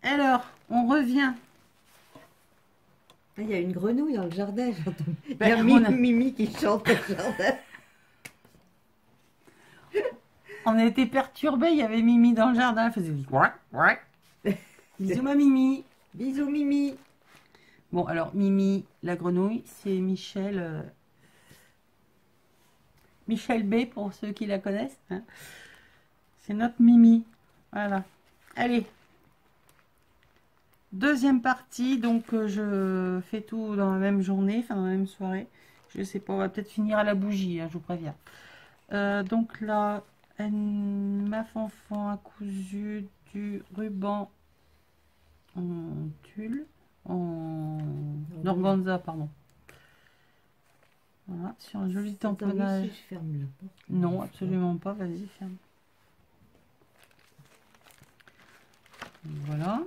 Alors, on revient. Il y a une grenouille dans le jardin, j'entends. Il y Ben, a Mimi qui chante dans le jardin. On a été perturbés, il y avait Mimi dans le jardin, elle faisait ouais. Bisous ma Mimi. Bisous Mimi. Bon, alors Mimi, la grenouille, c'est Michel B pour ceux qui la connaissent. Hein. C'est notre Mimi. Voilà. Allez. Deuxième partie, donc je fais tout dans la même journée, enfin dans la même soirée. Je sais pas, on va peut-être finir à la bougie, hein, je vous préviens. Donc là, ma fanfan a cousu du ruban en tulle, en organza, pardon. Voilà, sur un joli tamponnage. Je ferme la porte. Non, absolument pas, vas-y, ferme. Voilà.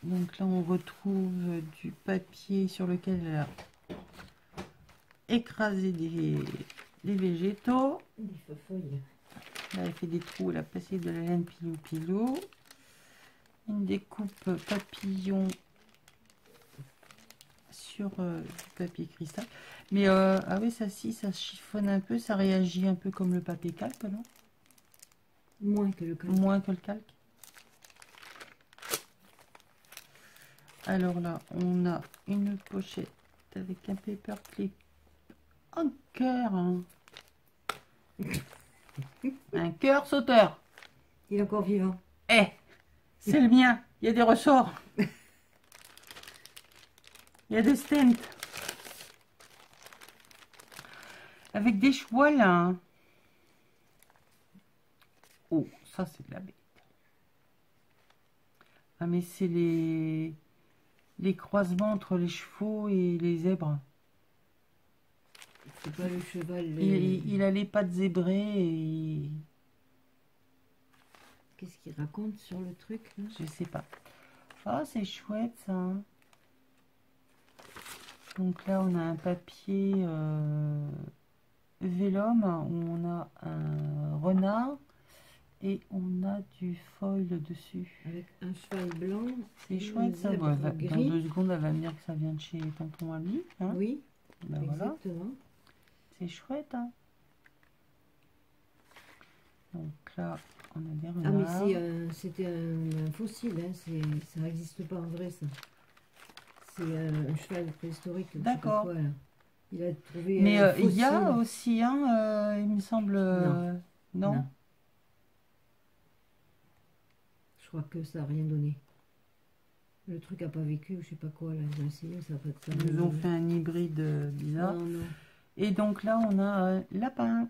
Donc là, on retrouve du papier sur lequel elle a écrasé des végétaux. Des feuilles. Là, elle fait des trous, elle a passé de la laine pilou-pilou. Une découpe papillon sur du papier cristal. Mais ah oui, ça si, ça chiffonne un peu, ça réagit un peu comme le papier calque, non? Moins que le calque. Moins que le calque. Alors là, on a une pochette avec un paperclip en cœur. Hein. Un cœur sauteur. Il est encore vivant. Eh, c'est le mien. Il y a des ressorts. Il y a des stents. Avec des choix là. Oh, ça c'est de la bête. Ah mais c'est les croisements entre les chevaux et les zèbres. C'est pas le cheval. Il a les pattes zébrées et... Qu'est-ce qu'il raconte sur le truc là? Je sais pas. Ah, c'est chouette ça. Donc là, on a un papier vélum où on a un renard et on a du foil dessus. Avec un cheval blanc. C'est chouette ça. Bon, dans 2 secondes, elle va me dire que ça vient de chez tonton Ali. Hein, oui, ben exactement. Voilà. C'est chouette. Hein. Donc là, on a des renards. Ah mais c'était un fossile, hein. Ça n'existe pas en vrai ça. C'est un cheval préhistorique. D'accord. Il a trouvé. Mais il y a aussi, hein, il me semble. Non. Je crois que ça n'a rien donné. Le truc n'a pas vécu, ou je sais pas quoi, là, ils ont essayé, ça n'a pas de ça. Ils nous ont fait un hybride bizarre. Non, non. Et donc là, on a lapin.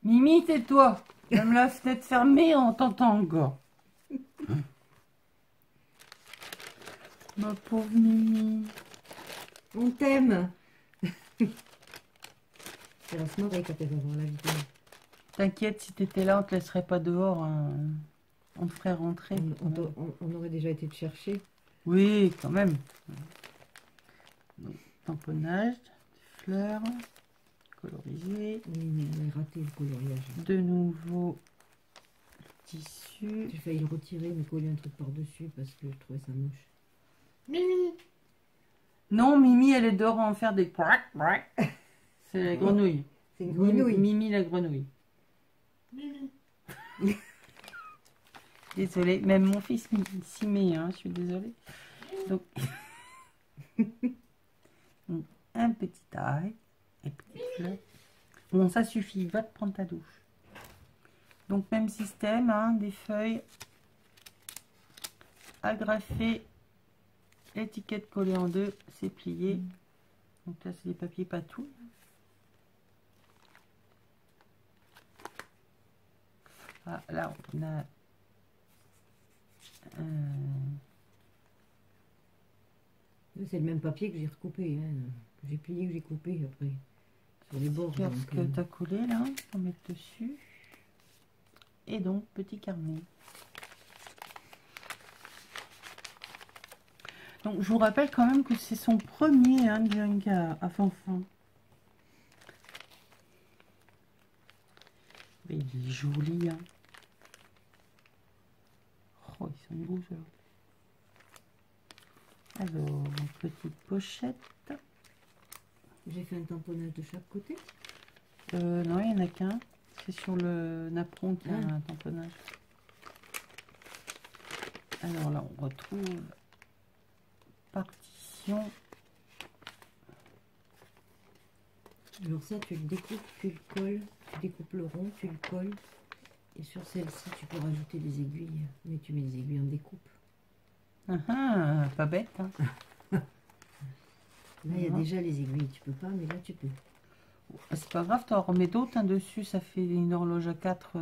Mimi, tais-toi. Même la fenêtre fermée, on t'entend encore. Ma pauvre Mimi. On t'aime. Elle va se marrer quand elle va voir la vidéo. T'inquiète, si t'étais là, on te laisserait pas dehors. Hein. On te ferait rentrer. On aurait déjà été te chercher. Oui, quand même. Donc, tamponnage, fleurs, colorisé. Oui, mais on a raté le coloriage. De nouveau, tissu. J'ai failli le retirer, mais coller un truc par-dessus parce que je trouvais ça moche. Mimi. Non, Mimi, elle est dehors à en faire des... C'est la grenouille. C'est une grenouille. Mimi, la grenouille. Mimi. Désolée, même mon fils s'y met, hein, je suis désolée. Donc, un petit ail et petite fleur. Bon, ça suffit, va te prendre ta douche. Donc, même système, hein, des feuilles agrafé, étiquette collée en deux, c'est plié. Donc là, c'est des papiers patous. Ah, là, on a c'est le même papier que j'ai recoupé, hein, que j'ai plié, que j'ai coupé après sur les bords. ce que tu as collé là, on va mettre dessus. Et donc, petit carnet. Donc, je vous rappelle quand même que c'est son premier hein, junk à Fanfan. Mais il est joli. Hein. Oh, ils sont beaux, ça. Alors, petite pochette. J'ai fait un tamponnage de chaque côté. Non, il n'y en a qu'un. C'est sur le napperon qu'il y a un tamponnage. Alors là, on retrouve partition. Alors ça, tu le découpes, tu le colles, tu découpes le rond, tu le colles. Et sur celle-ci, tu peux rajouter des aiguilles, mais tu mets des aiguilles en découpe. Pas bête. Hein. Là, il y a déjà les aiguilles, tu peux pas, mais là, tu peux. C'est pas grave, tu en remets d'autres hein, dessus, ça fait une horloge à 4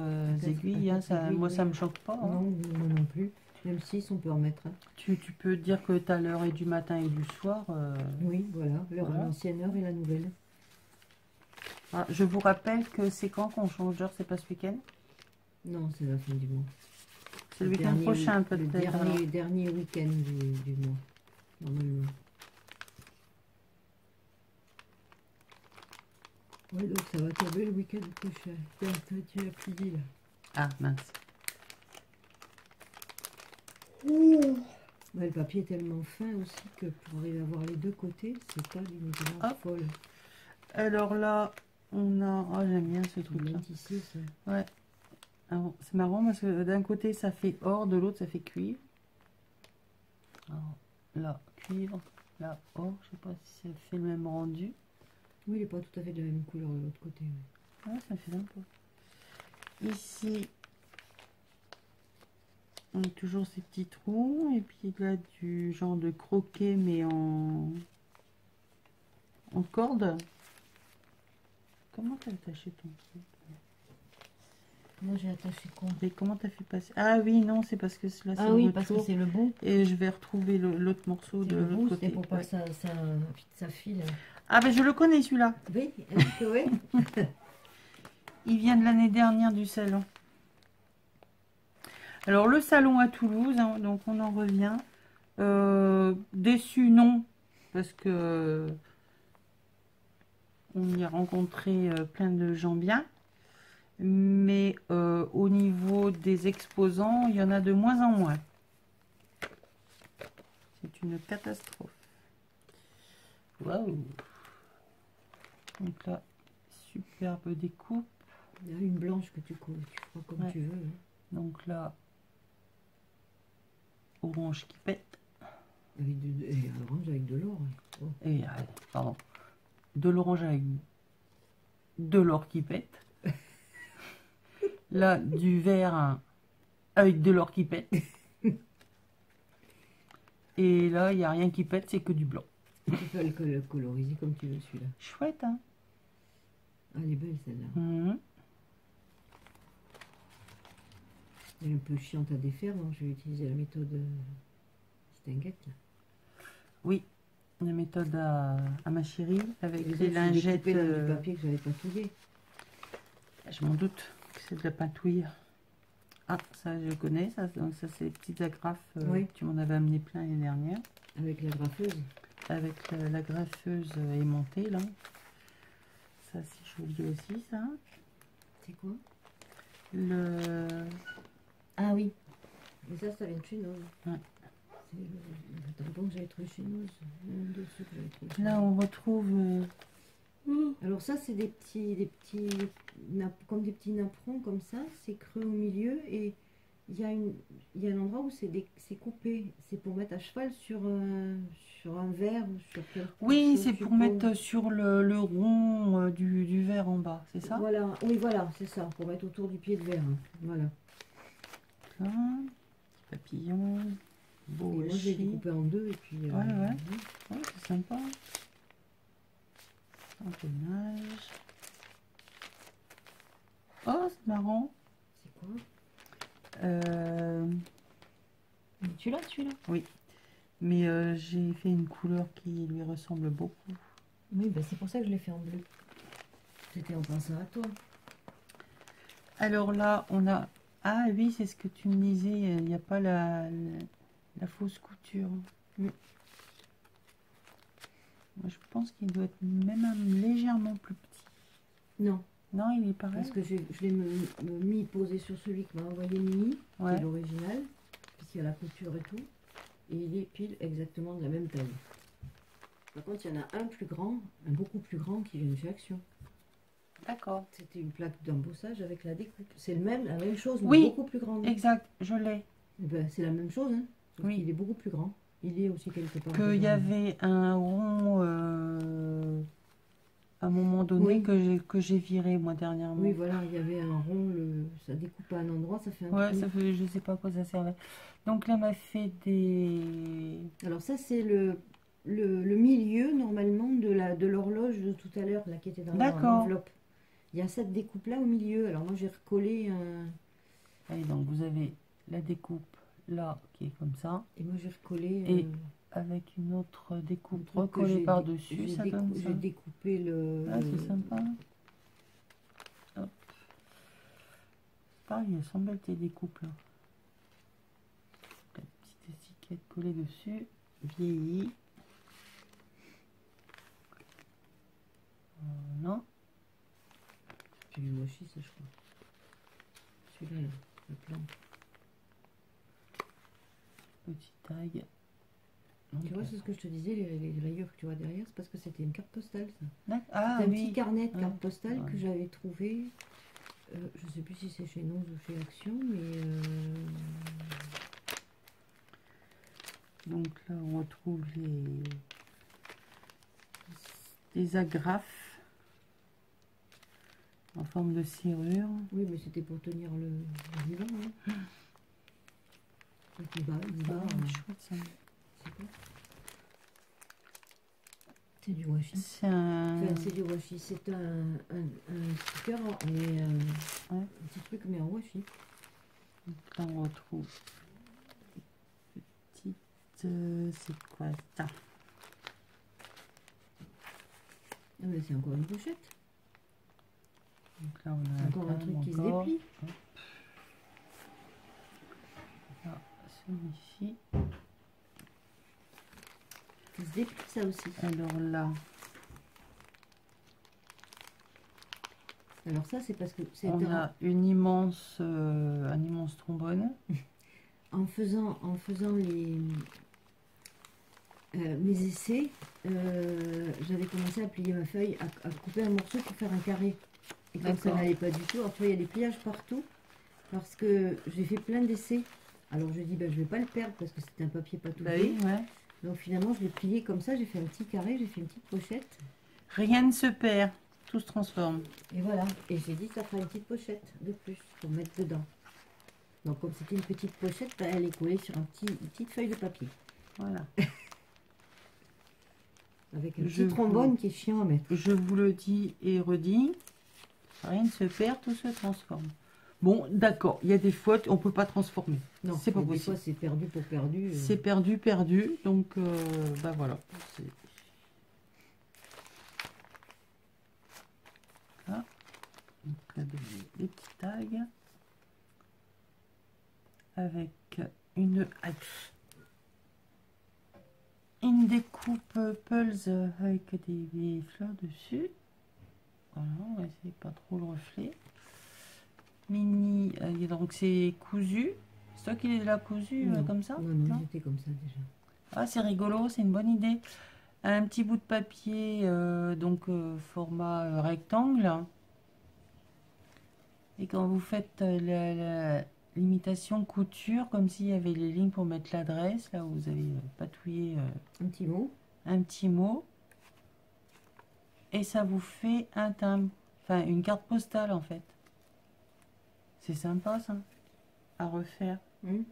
aiguilles. Hein, ça, moi, ça me choque pas. Hein. Non, moi non plus. Même 6, on peut en mettre. Hein. Tu peux dire que tu as l'heure et du matin et du soir. Oui, voilà, l'ancienne heure et la nouvelle. Ah, je vous rappelle que c'est quand qu'on change d'heure, c'est pas ce week-end? Non, c'est la fin du mois. C'est le week-end prochain peut-être. Le dernier week-end du mois, normalement. Oui, donc ça va tomber le week-end prochain. Tiens, tu as plié là. Ah, mince. Ouais, le papier est tellement fin aussi que pour arriver à voir les deux côtés, c'est pas d'une grande folle. Alors là, on a... Oh, j'aime bien ce truc-là. Ici, ça. Ouais. C'est marrant parce que d'un côté, ça fait or, de l'autre, ça fait cuivre. Alors, là, cuivre. Là, or. Je sais pas si ça fait le même rendu. Oui, il n'est pas tout à fait de la même couleur de l'autre côté. Ouais, ça fait sympa. Ici, on a toujours ces petits trous. Et puis là, du genre de croquet, mais en corde. Comment t'as attaché ton truc? Moi, j'ai attaché quoi? Et comment t'as fait passer? Ah oui, non, c'est parce que là, c'est ah oui, parce que c'est le bout. Et je vais retrouver l'autre morceau de l'autre côté. Pour pas que ça file. Ah ben je le connais celui-là. Oui, oui. Il vient de l'année dernière du salon. Alors le salon à Toulouse, hein, donc on en revient. Déçu, non, parce que on y a rencontré plein de gens bien. Mais au niveau des exposants, il y en a de moins en moins. C'est une catastrophe. Waouh! Donc là, superbe découpe. Il y a une blanche que tu feras comme tu veux. Hein. Donc là, orange qui pète. Et orange avec de l'or. Hein. Oh. Et pardon. De l'orange avec de l'or qui pète. Là, du vert avec de l'or qui pète. Et là, il n'y a rien qui pète, c'est que du blanc. Tu peux le coloriser comme tu veux celui-là. Chouette, hein? Ah, elle est belle celle-là. Elle est un peu chiante à défaire, donc je vais utiliser la méthode distinguette. Oui, la méthode à ma chérie, avec les lingettes. Du papier que j'avais patouillé. Je m'en doute que c'est de la patouille. Ah, ça je connais, ça, donc ça c'est les petites agrafes. Oui. Tu m'en avais amené plein l'année dernière. Avec la graffeuse. Avec la graffeuse aimantée, là. Ça c'est joli aussi, ça. C'est quoi? Ah oui. Mais ça vient de chez nous. Ouais. C'est le tampon que j'avais trouvé chez nous. Là on retrouve... Alors ça c'est comme des petits napperons comme ça, c'est creux au milieu et il y a un endroit où c'est coupé, c'est pour mettre à cheval sur un verre ou sur quelque chose. Oui, c'est pour mettre sur le rond du verre en bas, c'est ça? Voilà, oui voilà, c'est ça, pour mettre autour du pied de verre, hein. Voilà. Là, petit papillon. beau Et moi, je l'ai washi. découpé en deux et puis... Ouais. Ouais, c'est sympa. Empennage. Oh, c'est marrant. C'est quoi? Mais tu l'as, celui-là? Oui. Mais j'ai fait une couleur qui lui ressemble beaucoup. Oui, bah, c'est pour ça que je l'ai fait en bleu. C'était en pensant à toi. Alors là, on a... Ah oui, c'est ce que tu me disais. Il n'y a pas la fausse couture. Mm. Moi, je pense qu'il doit être même légèrement plus petit. Non, Non, il est pareil. parce que je l'ai mis posé sur celui que m'a envoyé Mimi, qui Ouais. est l'original, puisqu'il y a la couture et tout. Et il est pile exactement de la même taille. Par contre, il y en a un plus grand, un beaucoup plus grand, qui vient de chez Action. D'accord. C'était une plaque d'embossage avec la découpe. C'est la même chose, mais Oui. beaucoup plus grande. Exact, je l'ai. Eh ben, c'est la même chose, hein, sauf Oui. qu'il est beaucoup plus grand. Il est aussi quelque part. Qu'il y dedans. avait un rond à un moment donné Oui. que j'ai viré moi dernièrement. Oui, voilà, il y avait un rond, ça découpe à un endroit, ça fait un Ouais, trou. ça fait, je sais pas à quoi ça servait. Donc là, m'a fait des... Alors ça, c'est le milieu, normalement, de l'horloge de tout à l'heure, là, qui était dans D'accord. l'enveloppe. Il y a cette découpe-là au milieu. Alors moi, j'ai recollé un... Allez, donc vous avez la découpe là qui est comme ça, Et moi, j'ai recollé... Et avec une autre découpe un truc que recollée j'ai par-dessus, j'ai ça donne ça. j'ai découpé le... Ah, c'est sympa. Hop. Pareil, elles sont belles tes découpes là. La petite étiquette collée dessus, vieillie. Voilà. C'est du washi, ça, je crois. Celui-là, là, le plan. Petit tag. Tu vois, c'est ce que je te disais, les rayures que tu vois derrière, c'est parce que c'était une carte postale, ça. Ah C'est un oui. petit carnet de Ouais. carte postale Ouais. que j'avais trouvé. Je sais plus si c'est chez Noz ou chez Action, mais Donc là, on retrouve les agrafes en forme de serrure. oui, mais c'était pour tenir le divan. Hein. Donc, il bat, Ah, chouette ça. c'est quoi? C'est du washi. C'est un... Enfin, c'est du washi. C'est un sticker, mais Ouais. un petit truc, mais en washi. Donc là, on retrouve petite... c'est quoi ça? Ah, mais c'est encore une pochette. Donc là, on a Encore un truc qui se encore. déplie. Là, celui-ci. Qui se déplie, ça aussi. Alors là, Alors ça, c'est parce que c'est on a un immense trombone. en faisant mes essais, j'avais commencé à plier ma feuille, à couper un morceau pour faire un carré. Et comme ça D'accord. n'allait pas du tout, alors tu vois, il y a des pliages partout, parce que j'ai fait plein d'essais. Alors je dis, ben, je vais pas le perdre, parce que c'était un papier pas tout Bah fait. oui, ouais. Donc finalement, je l'ai plié comme ça, j'ai fait un petit carré, j'ai fait une petite pochette. Rien ne se perd, tout se transforme. Et voilà, et j'ai dit, ça fera une petite pochette de plus, pour mettre dedans. Donc comme c'était une petite pochette, ben, elle est collée sur une petite feuille de papier. Voilà. Avec un Je petit trombone qui est chiant à mettre. Je vous le dis et redis, rien ne se perd, tout se transforme. Bon, d'accord, il y a des fautes, on peut pas transformer. Non, C'est pas des possible. fois c'est perdu pour perdu. C'est perdu, perdu. Donc, bah voilà. Là. Donc là, des petits tags. Avec une découpe Pulse avec des fleurs dessus. Voilà, on va essayer pas trop le reflet. Mini, donc c'est cousu. C'est toi qui l'as cousu Non. comme ça? Non, j'étais comme ça déjà. Ah, c'est rigolo, c'est une bonne idée. Un petit bout de papier, format rectangle. Et quand vous faites l'imitation couture, comme s'il y avait les lignes pour mettre l'adresse, là où vous avez patouillé Un petit mot. un petit mot. Et ça vous fait un timbre. Enfin, une carte postale en fait. C'est sympa ça, à refaire. Hum.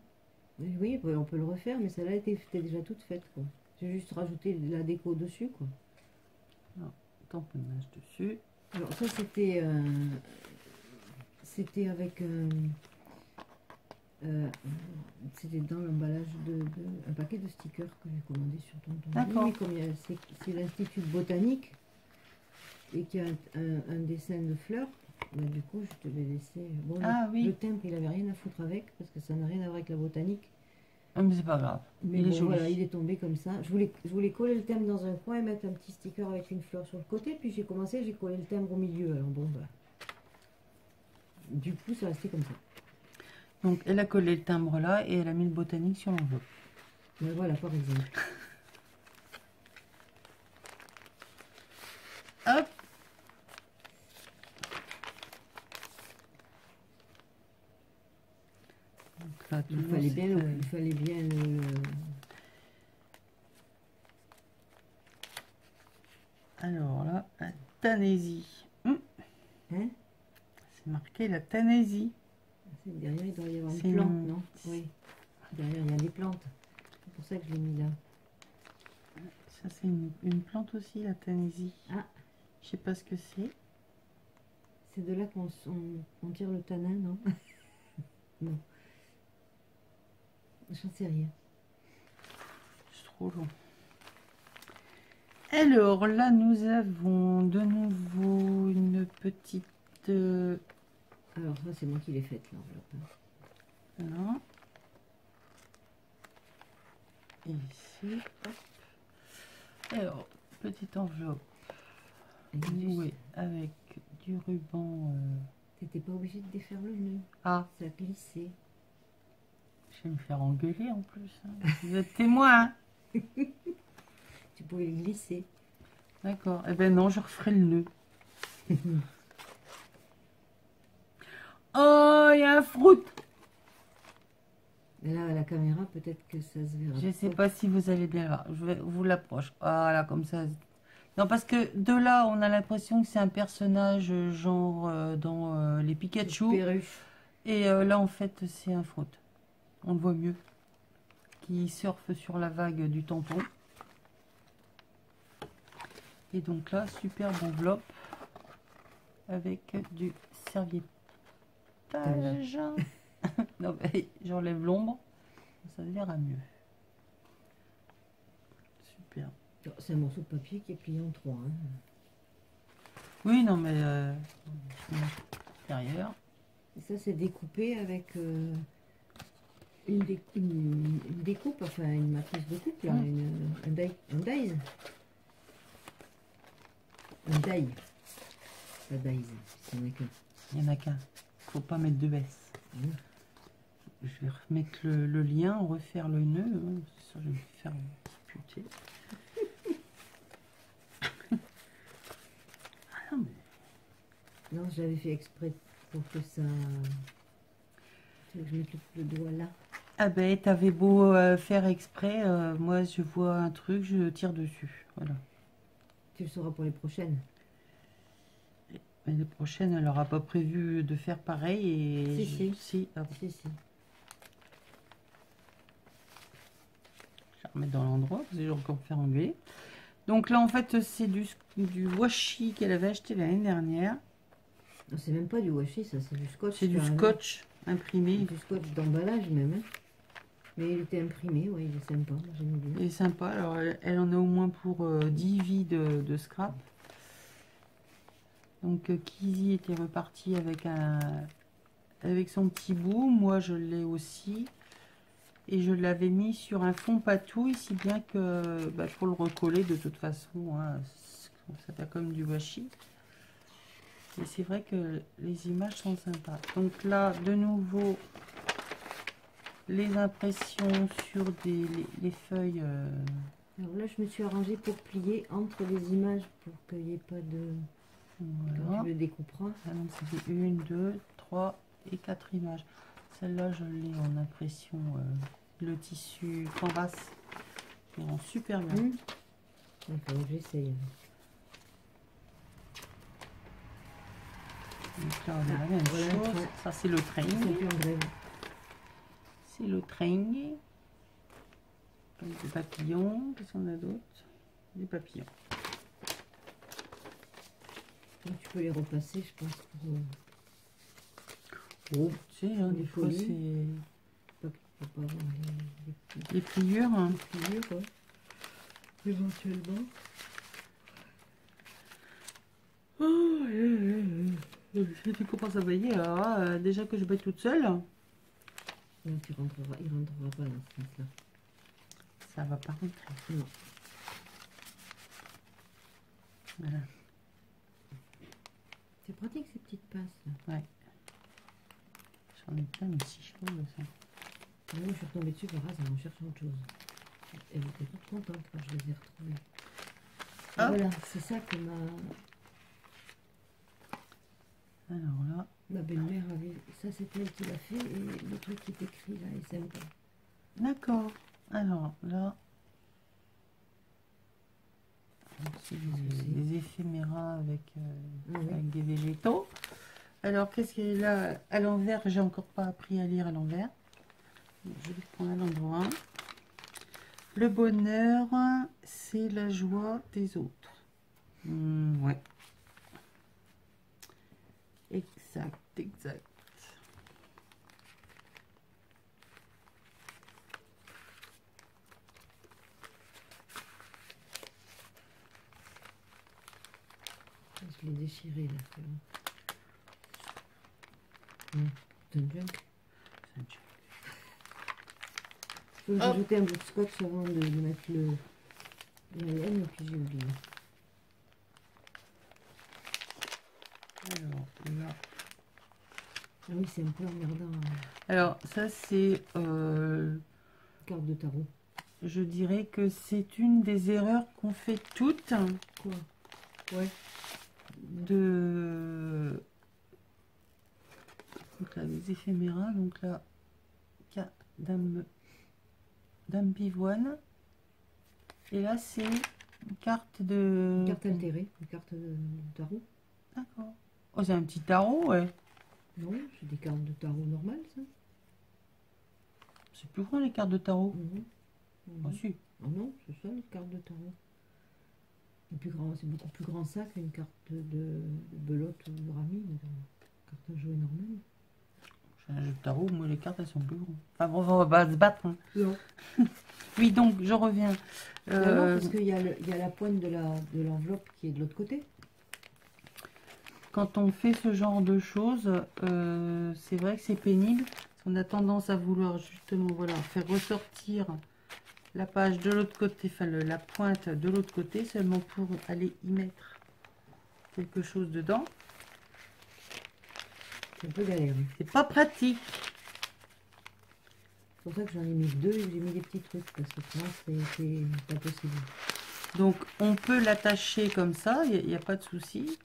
Oui, ouais, on peut le refaire, mais celle-là était déjà toute faite, quoi. J'ai juste rajouté de la déco dessus, quoi. Tamponnage dessus. Alors ça, c'était avec... c'était dans l'emballage un paquet de stickers que j'ai commandé sur Tonton. D'accord. Oui, comme c'est l'Institut botanique et qu'il y a un dessin de fleurs, bah, du coup, je te l'ai laissé. Bon, Ah oui. le timbre, il avait rien à foutre avec parce que ça n'a rien à voir avec la botanique. Ah, mais c'est pas grave. Mais Il est bon, joli. voilà, il est tombé comme ça. Je voulais coller le timbre dans un coin et mettre un petit sticker avec une fleur sur le côté. Puis j'ai collé le timbre au milieu. Alors bon, bah. Du coup, c'est resté comme ça. Donc, elle a collé le timbre là et elle a mis le botanique sur l'enveloppe. Mais voilà, par exemple. Hop. Donc là, Il toujours, fallait c'est bien, fait. il fallait bien le... Alors là, la Tanaisie. Hein? C'est marqué la Tanaisie. Derrière, il doit y avoir C'est une plante, une- non? Oui. Derrière, il y a des plantes. C'est pour ça que je l'ai mis là. Ça, c'est une plante aussi, la Tanaisie. Ah. Je sais pas ce que c'est. C'est de là qu'on tire le tanin, non? Non. J'en sais rien. C'est trop long. Alors là, nous avons de nouveau une petite... Alors ça, c'est moi qui l'ai faite, l'enveloppe. Voilà. Et ici, hop. Alors, petite enveloppe nouée avec du ruban. T'étais pas obligé de défaire le nœud. Ah, Ça glissait. je vais me faire engueuler en plus. Hein. Vous êtes témoin, hein. Tu pouvais le glisser. D'accord. Eh ben non, je referai le nœud. Oh, il y a un fruit. Mais là, à la caméra, peut-être que ça se verra. Je sais pas si vous allez bien voir. Je vais vous l'approche. Voilà, comme ça. Non, parce que de là, on a l'impression que c'est un personnage genre dans les Pikachu. Perruche. Et là, en fait, c'est un fruit. On le voit mieux. Qui surfe sur la vague du tampon. Et donc là, superbe enveloppe. Avec du serviettage. Non, mais j'enlève l'ombre. Ça verra mieux. Super. C'est un morceau de papier qui est plié en trois. Hein. Oui, non, mais derrière. Et ça, c'est découpé avec une découpe, enfin une matrice de coupe, là, un die. Un die. Pas dies, il n'y en a qu'un. Il n'y en a qu'un. Faut pas mettre de baisse. Je vais remettre le lien, refaire le nœud. Hein. Ça, je vais me faire disputer. Ah non, mais... Non, j'avais fait exprès pour que ça... Tu veux que je mette le doigt là? Ah ben, t'avais beau faire exprès, moi je vois un truc, je tire dessus. Voilà. Tu le sauras pour les prochaines. Mais les prochaines, elle n'aura pas prévu de faire pareil. Et Si. Ah, Si, si. je vais remettre dans l'endroit, parce que j'ai encore faire enlever. Donc là, en fait, c'est du washi qu'elle avait acheté l'année dernière. Non, c'est même pas du washi, ça, c'est du scotch. C'est du carrément. scotch imprimé. Du scotch d'emballage même. Hein. Mais il était imprimé, oui, il est sympa, j'aime bien. Il est sympa. Alors, elle en a au moins pour 10 vies de scrap. Donc, Kizzy était reparti avec son petit bout. Moi, je l'ai aussi. Et je l'avais mis sur un fond patouille, si bien que pour le recoller, de toute façon, hein, ça fait comme du washi. Et c'est vrai que les images sont sympas. Donc là, de nouveau, les impressions sur les feuilles. Alors là, je me suis arrangée pour plier entre les images pour qu'il n'y ait pas de... Voilà. Quand tu le découperas. Ah, donc c'était 1, 2, 3 et 4 images. Celle-là, je l'ai en impression, le tissu canvas. Il rend super bien. Il faut que j'essaye. Donc là, on a la même voilà, chose. ouais. Ça, c'est le train. Ils sont plus en grève. C'est le train. Des papillons. Qu'est-ce qu'on a d'autre? Des papillons. Donc, tu peux les repasser, je pense, pour... Oh, tu sais, hein, des des fois folies. c'est Faut pas avoir des pliures. Hein. les pliures, ouais. Éventuellement. Oh, si tu commences à bailler, alors là, déjà que je baille toute seule, Non, il rentrera pas dans ce sens-là. ça va pas rentrer. Non. Voilà. C'est pratique ces petites pinces là. J'en ai plein, mais si chaud ça. Moi, je suis retombée dessus par hasard en cherchant autre chose. Elle était toute contente quand je les ai retrouvées. Ah. Voilà, c'est ça que Alors là, ma belle-mère avait. Ça, c'était elle qui l'a fait et le truc qui est écrit là est sympa. d'accord. Alors là, c'est des éphéméras avec, Ah oui. avec des végétaux. Alors, qu'est-ce qu'il y a là à l'envers? J'ai encore pas appris à lire à l'envers. Je vais prendre à l'endroit. Le bonheur, c'est la joie des autres. Ouais. Exact, exact. Je l'ai déchiré là. C'est un junk. Je peux rajouter un bout de scotch avant de mettre la laine et puis j'ai oublié. Alors là. Ah oui, c'est un peu emmerdant. Alors, ça c'est, Carte de tarot. je dirais que c'est une des erreurs qu'on fait toutes Quoi? Ouais. de... Donc là, les éphéméras, donc là, dame pivoine. Et là, c'est une carte de... Une carte altérée, une carte de tarot. D'accord. Oh, c'est un petit tarot, ouais. Non, c'est des cartes de tarot normales, ça. C'est plus grand les cartes de tarot. Mhm. Ah, Mhm. si. Ah non, c'est ça, les cartes de tarot. C'est beaucoup plus grand ça qu'une carte de belote ou de rami, une carte à jouer normale. J'ai un jeu de tarot, moi les cartes elles sont plus grandes. Enfin bon, on va pas se battre. Hein. Non. Oui, donc je reviens. Non, parce qu'il y a la pointe de l'enveloppe qui est de l'autre côté. Quand on fait ce genre de choses, c'est vrai que c'est pénible. On a tendance à vouloir justement voilà, faire ressortir la page de l'autre côté, enfin la pointe de l'autre côté, seulement pour aller y mettre quelque chose dedans. C'est un peu galère. C'est pas pratique. C'est pour ça que j'en ai mis deux et j'ai mis des petits trucs, parce que pour moi c'est pas possible. Donc on peut l'attacher comme ça, il n'y a pas de souci.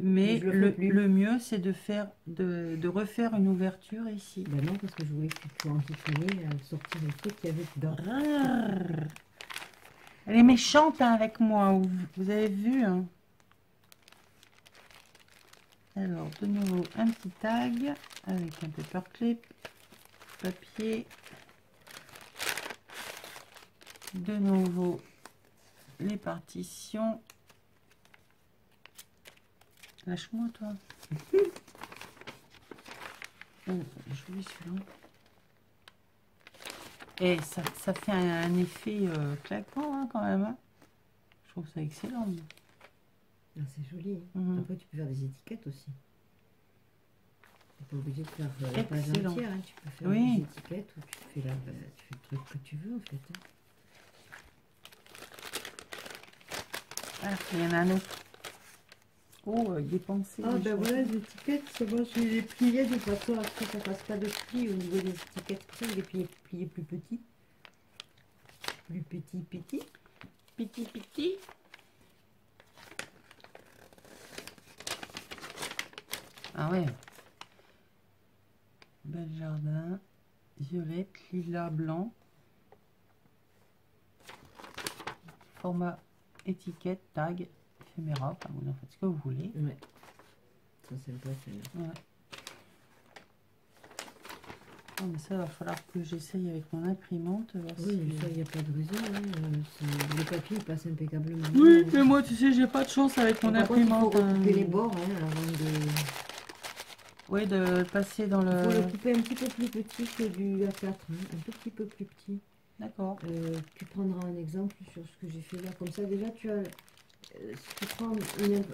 Mais je le fais plus. le mieux c'est de refaire une ouverture ici. Ben non, parce que je voulais que tu sois antiphonée à sortir les trucs qu'il y avait dedans. Rrrr. Elle est méchante hein, avec moi, vous avez vu. Hein. Alors, de nouveau, un petit tag avec un paperclip, papier. De nouveau, les partitions. Lâche-moi, toi. Oh, joli celui-là. Et ça fait un effet claquant hein, quand même. Hein. Je trouve ça excellent. Ah, c'est joli. Hein. Mhm. Après, tu peux faire des étiquettes aussi. Tu n'es pas obligé de faire la page Excellent. entière. Hein. Tu peux faire Oui. des étiquettes ou tu fais le truc que tu veux en fait. Hein. Ah, il y en a un autre. Oh, il est pensé. Ah ben voilà, les étiquettes, moi je les pliais de façon à ce que ça fasse pas de pli au niveau des étiquettes. Je les pliais plus petits. Plus petit. Petit. Ah ouais. Bel jardin. Violette, lilas, blanc. Format étiquette, tag, éphéméra. Enfin, vous en faites ce que vous voulez. Ouais. Ça c'est le vrai celle-là. Ouais. Ah, mais ça, il va falloir que j'essaye avec mon imprimante. Voir Oui, si- ça, il n'y a pas de raison. Hein. Le papier il passe impeccablement. Oui, bien. mais moi, tu sais, j'ai pas de chance avec mon Par contre, il faut imprimante. recouper les bords hein, avant de... Oui, de passer dans Il faut le le... couper un petit peu plus petit que du A4, hein, un tout petit peu plus petit. D'accord. Tu prendras un exemple sur ce que j'ai fait là. Comme ça, déjà, tu as... si tu prends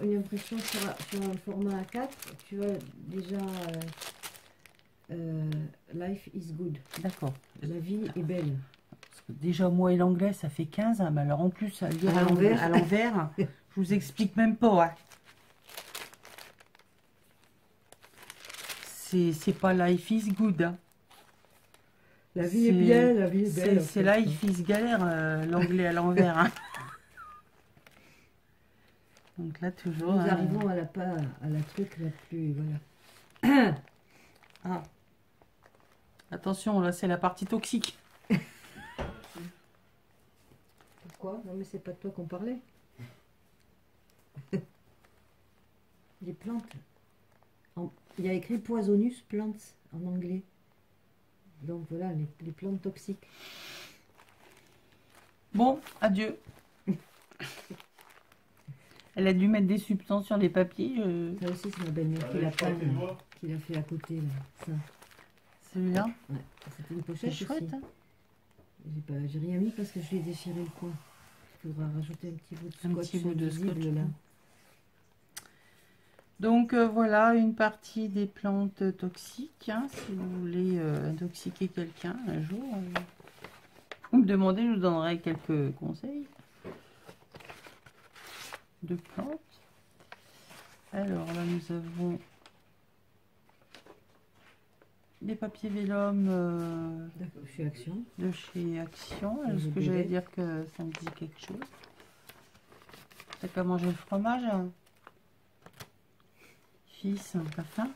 une impression sur un format A4, tu as déjà Life is good. D'accord. La vie est belle. Parce que déjà, moi et l'anglais, ça fait 15. Hein, mais alors, en plus, à lire À l'envers. à l'envers, je vous explique même pas. Hein. C'est pas life is good. Hein. La vie est bien, la vie est belle. C'est life is galère, l'anglais à l'envers. Hein. Donc là, toujours... Nous arrivons à la truc la plus... Voilà. Ah. Attention, là, c'est la partie toxique. Pourquoi? Non, mais c'est pas de toi qu'on parlait. Les plantes. Il y a écrit poisonous plants en anglais. Donc voilà, les plantes toxiques. Bon, adieu. Elle a dû mettre des substances sur les papiers. Ça aussi, c'est ma belle-mère qui l'a fait à côté. Là. Ça. Celui-là, Ouais. C'était une c'est pochette chouette. aussi. Hein. J'ai rien mis parce que je l'ai déchiré le coin. Il faudra rajouter un petit bout de Un scotch petit bout de invisible, scotch. là. Donc voilà une partie des plantes toxiques. Hein, si vous voulez intoxiquer quelqu'un un jour, vous me demandez, je vous donnerai quelques conseils de plantes. Alors là, nous avons des papiers vélum D'accord, je suis Action. de chez Action. Des Est-ce que j'allais bébés. dire que ça me dit quelque chose? T'as qu'à manger le fromage hein. Fils, pas faim?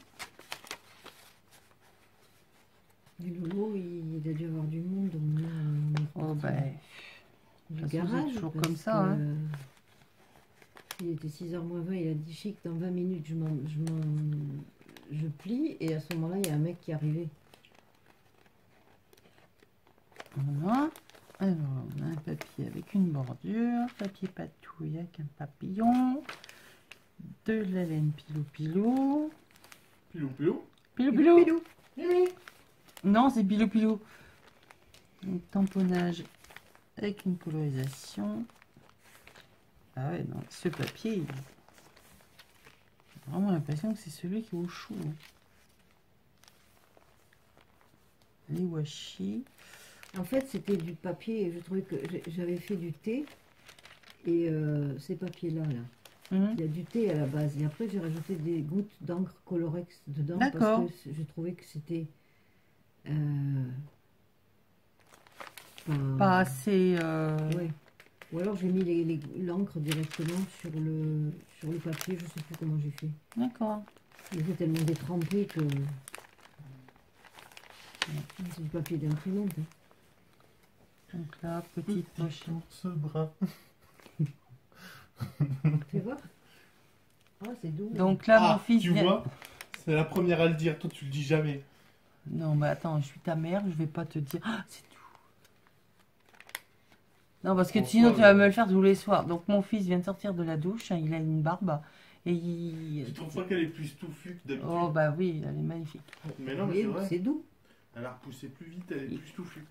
Du Lolo, il a dû avoir du monde au moins Oh ben, du de toute façon, c'est garage. toujours parce comme ça, que, hein. Il était 6h moins 20, il a dit chic, dans 20 minutes je plie, et à ce moment-là, il y a un mec qui est arrivé. voilà. Alors, on a un papier avec une bordure, papier patouille avec un papillon, de la laine pilou-pilou. Pilou. Pilou-pilou. Pilou. Non, c'est pilou-pilou. Donc, tamponnage avec une colorisation. Ah ouais, non, ce papier, j'ai vraiment l'impression que c'est celui qui est au chou. Hein. Les washi. En fait, c'était du papier, je trouvais que j'avais fait du thé, et ces papiers-là, là. Il y a du thé à la base, et après j'ai rajouté des gouttes d'encre Colorex dedans, D'accord. parce que je trouvais que c'était Pas assez... ouais. Ou alors j'ai mis l'encre directement sur le papier, je sais plus comment j'ai fait. D'accord. Il était tellement détrempé que... C'est du papier d'imprimante. Hein. Donc là, petite poche. Ce bras. Fais voir. Ah, c'est doux. Donc là, mon fils tu vient... vois, c'est la première à le dire. Toi, tu le dis jamais. Non, mais attends, je suis ta mère, je vais pas te dire... Ah, c'est tout. Non, parce que sinon, tu vas me le faire tous les soirs. Donc, mon fils vient de sortir de la douche, hein, il a une barbe, et il... Tu trouves pas qu'elle est plus touffue que d'habitude? Oh, bah oui, elle est magnifique. Mais non, mais Oui, c'est vrai. c'est doux. Elle a repoussé plus vite, elle est plus touffue.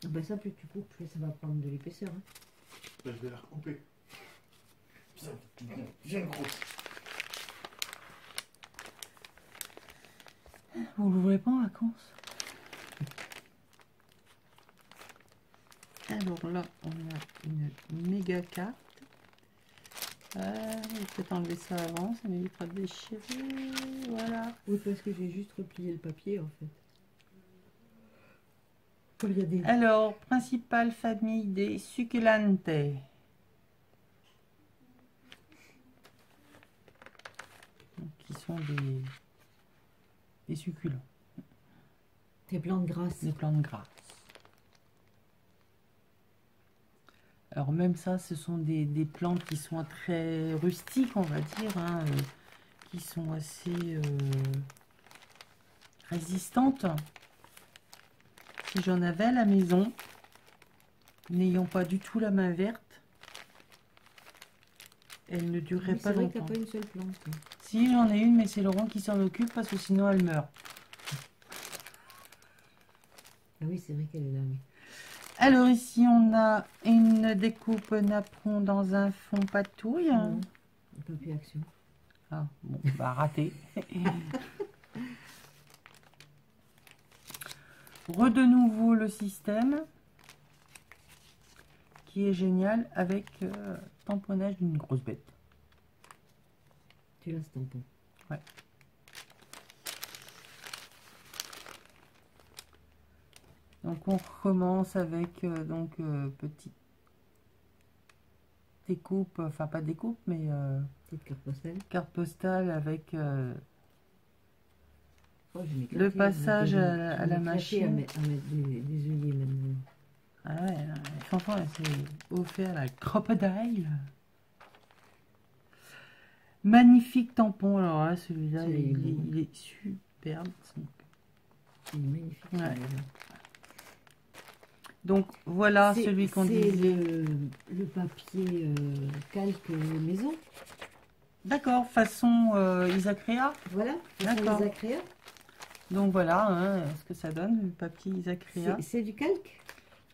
Ben ça, plus tu coupes, plus ça va prendre de l'épaisseur. Hein. Bah, je vais la recouper. Viens, gros. Vous l'ouvrez pas en vacances? Alors là, on a une méga carte. On va peut-être enlever ça avant, ça m'évitera de déchirer. Voilà. Oui, parce que j'ai juste replié le papier, en fait. Comme il y a des... Alors, principale famille des succulentes. Donc, qui sont des succulents, Des plantes grasses. des plantes grasses. Alors même ça, ce sont des plantes qui sont très rustiques, on va dire, hein, qui sont assez résistante. Si j'en avais à la maison, n'ayant pas du tout la main verte, elle ne durerait Oui, pas c'est vrai que longtemps. t'as pas une seule plante. Si, j'en ai une, mais c'est Laurent qui s'en occupe parce que sinon elle meurt. Ah oui, c'est vrai qu'elle est là. Oui. Alors ici, on a une découpe napperon dans un fond patouille. Non, papier action. Ah, bon, bah raté. De nouveau le système qui est génial avec tamponnage d'une grosse bête. Tu l'as ce tampon. Ouais. Donc on recommence avec petite découpe, enfin pas découpe, mais Petite carte postale. carte postale avec Oh, je m'éclatais le passage à la à machine. mettre des œillets maintenant. Ah ouais, franchement, c'est offert la crocodile. Magnifique tampon, alors là, celui-là, C'est beau. il est superbe. C'est magnifique. Ouais. celui-là. Donc voilà C'est- celui qu'on c'est disait. le papier calque maison. D'accord, façon Isacrea. Voilà. D'accord. Les Acréa. Donc voilà ce que ça donne, le papier Isacrea. C'est du calque.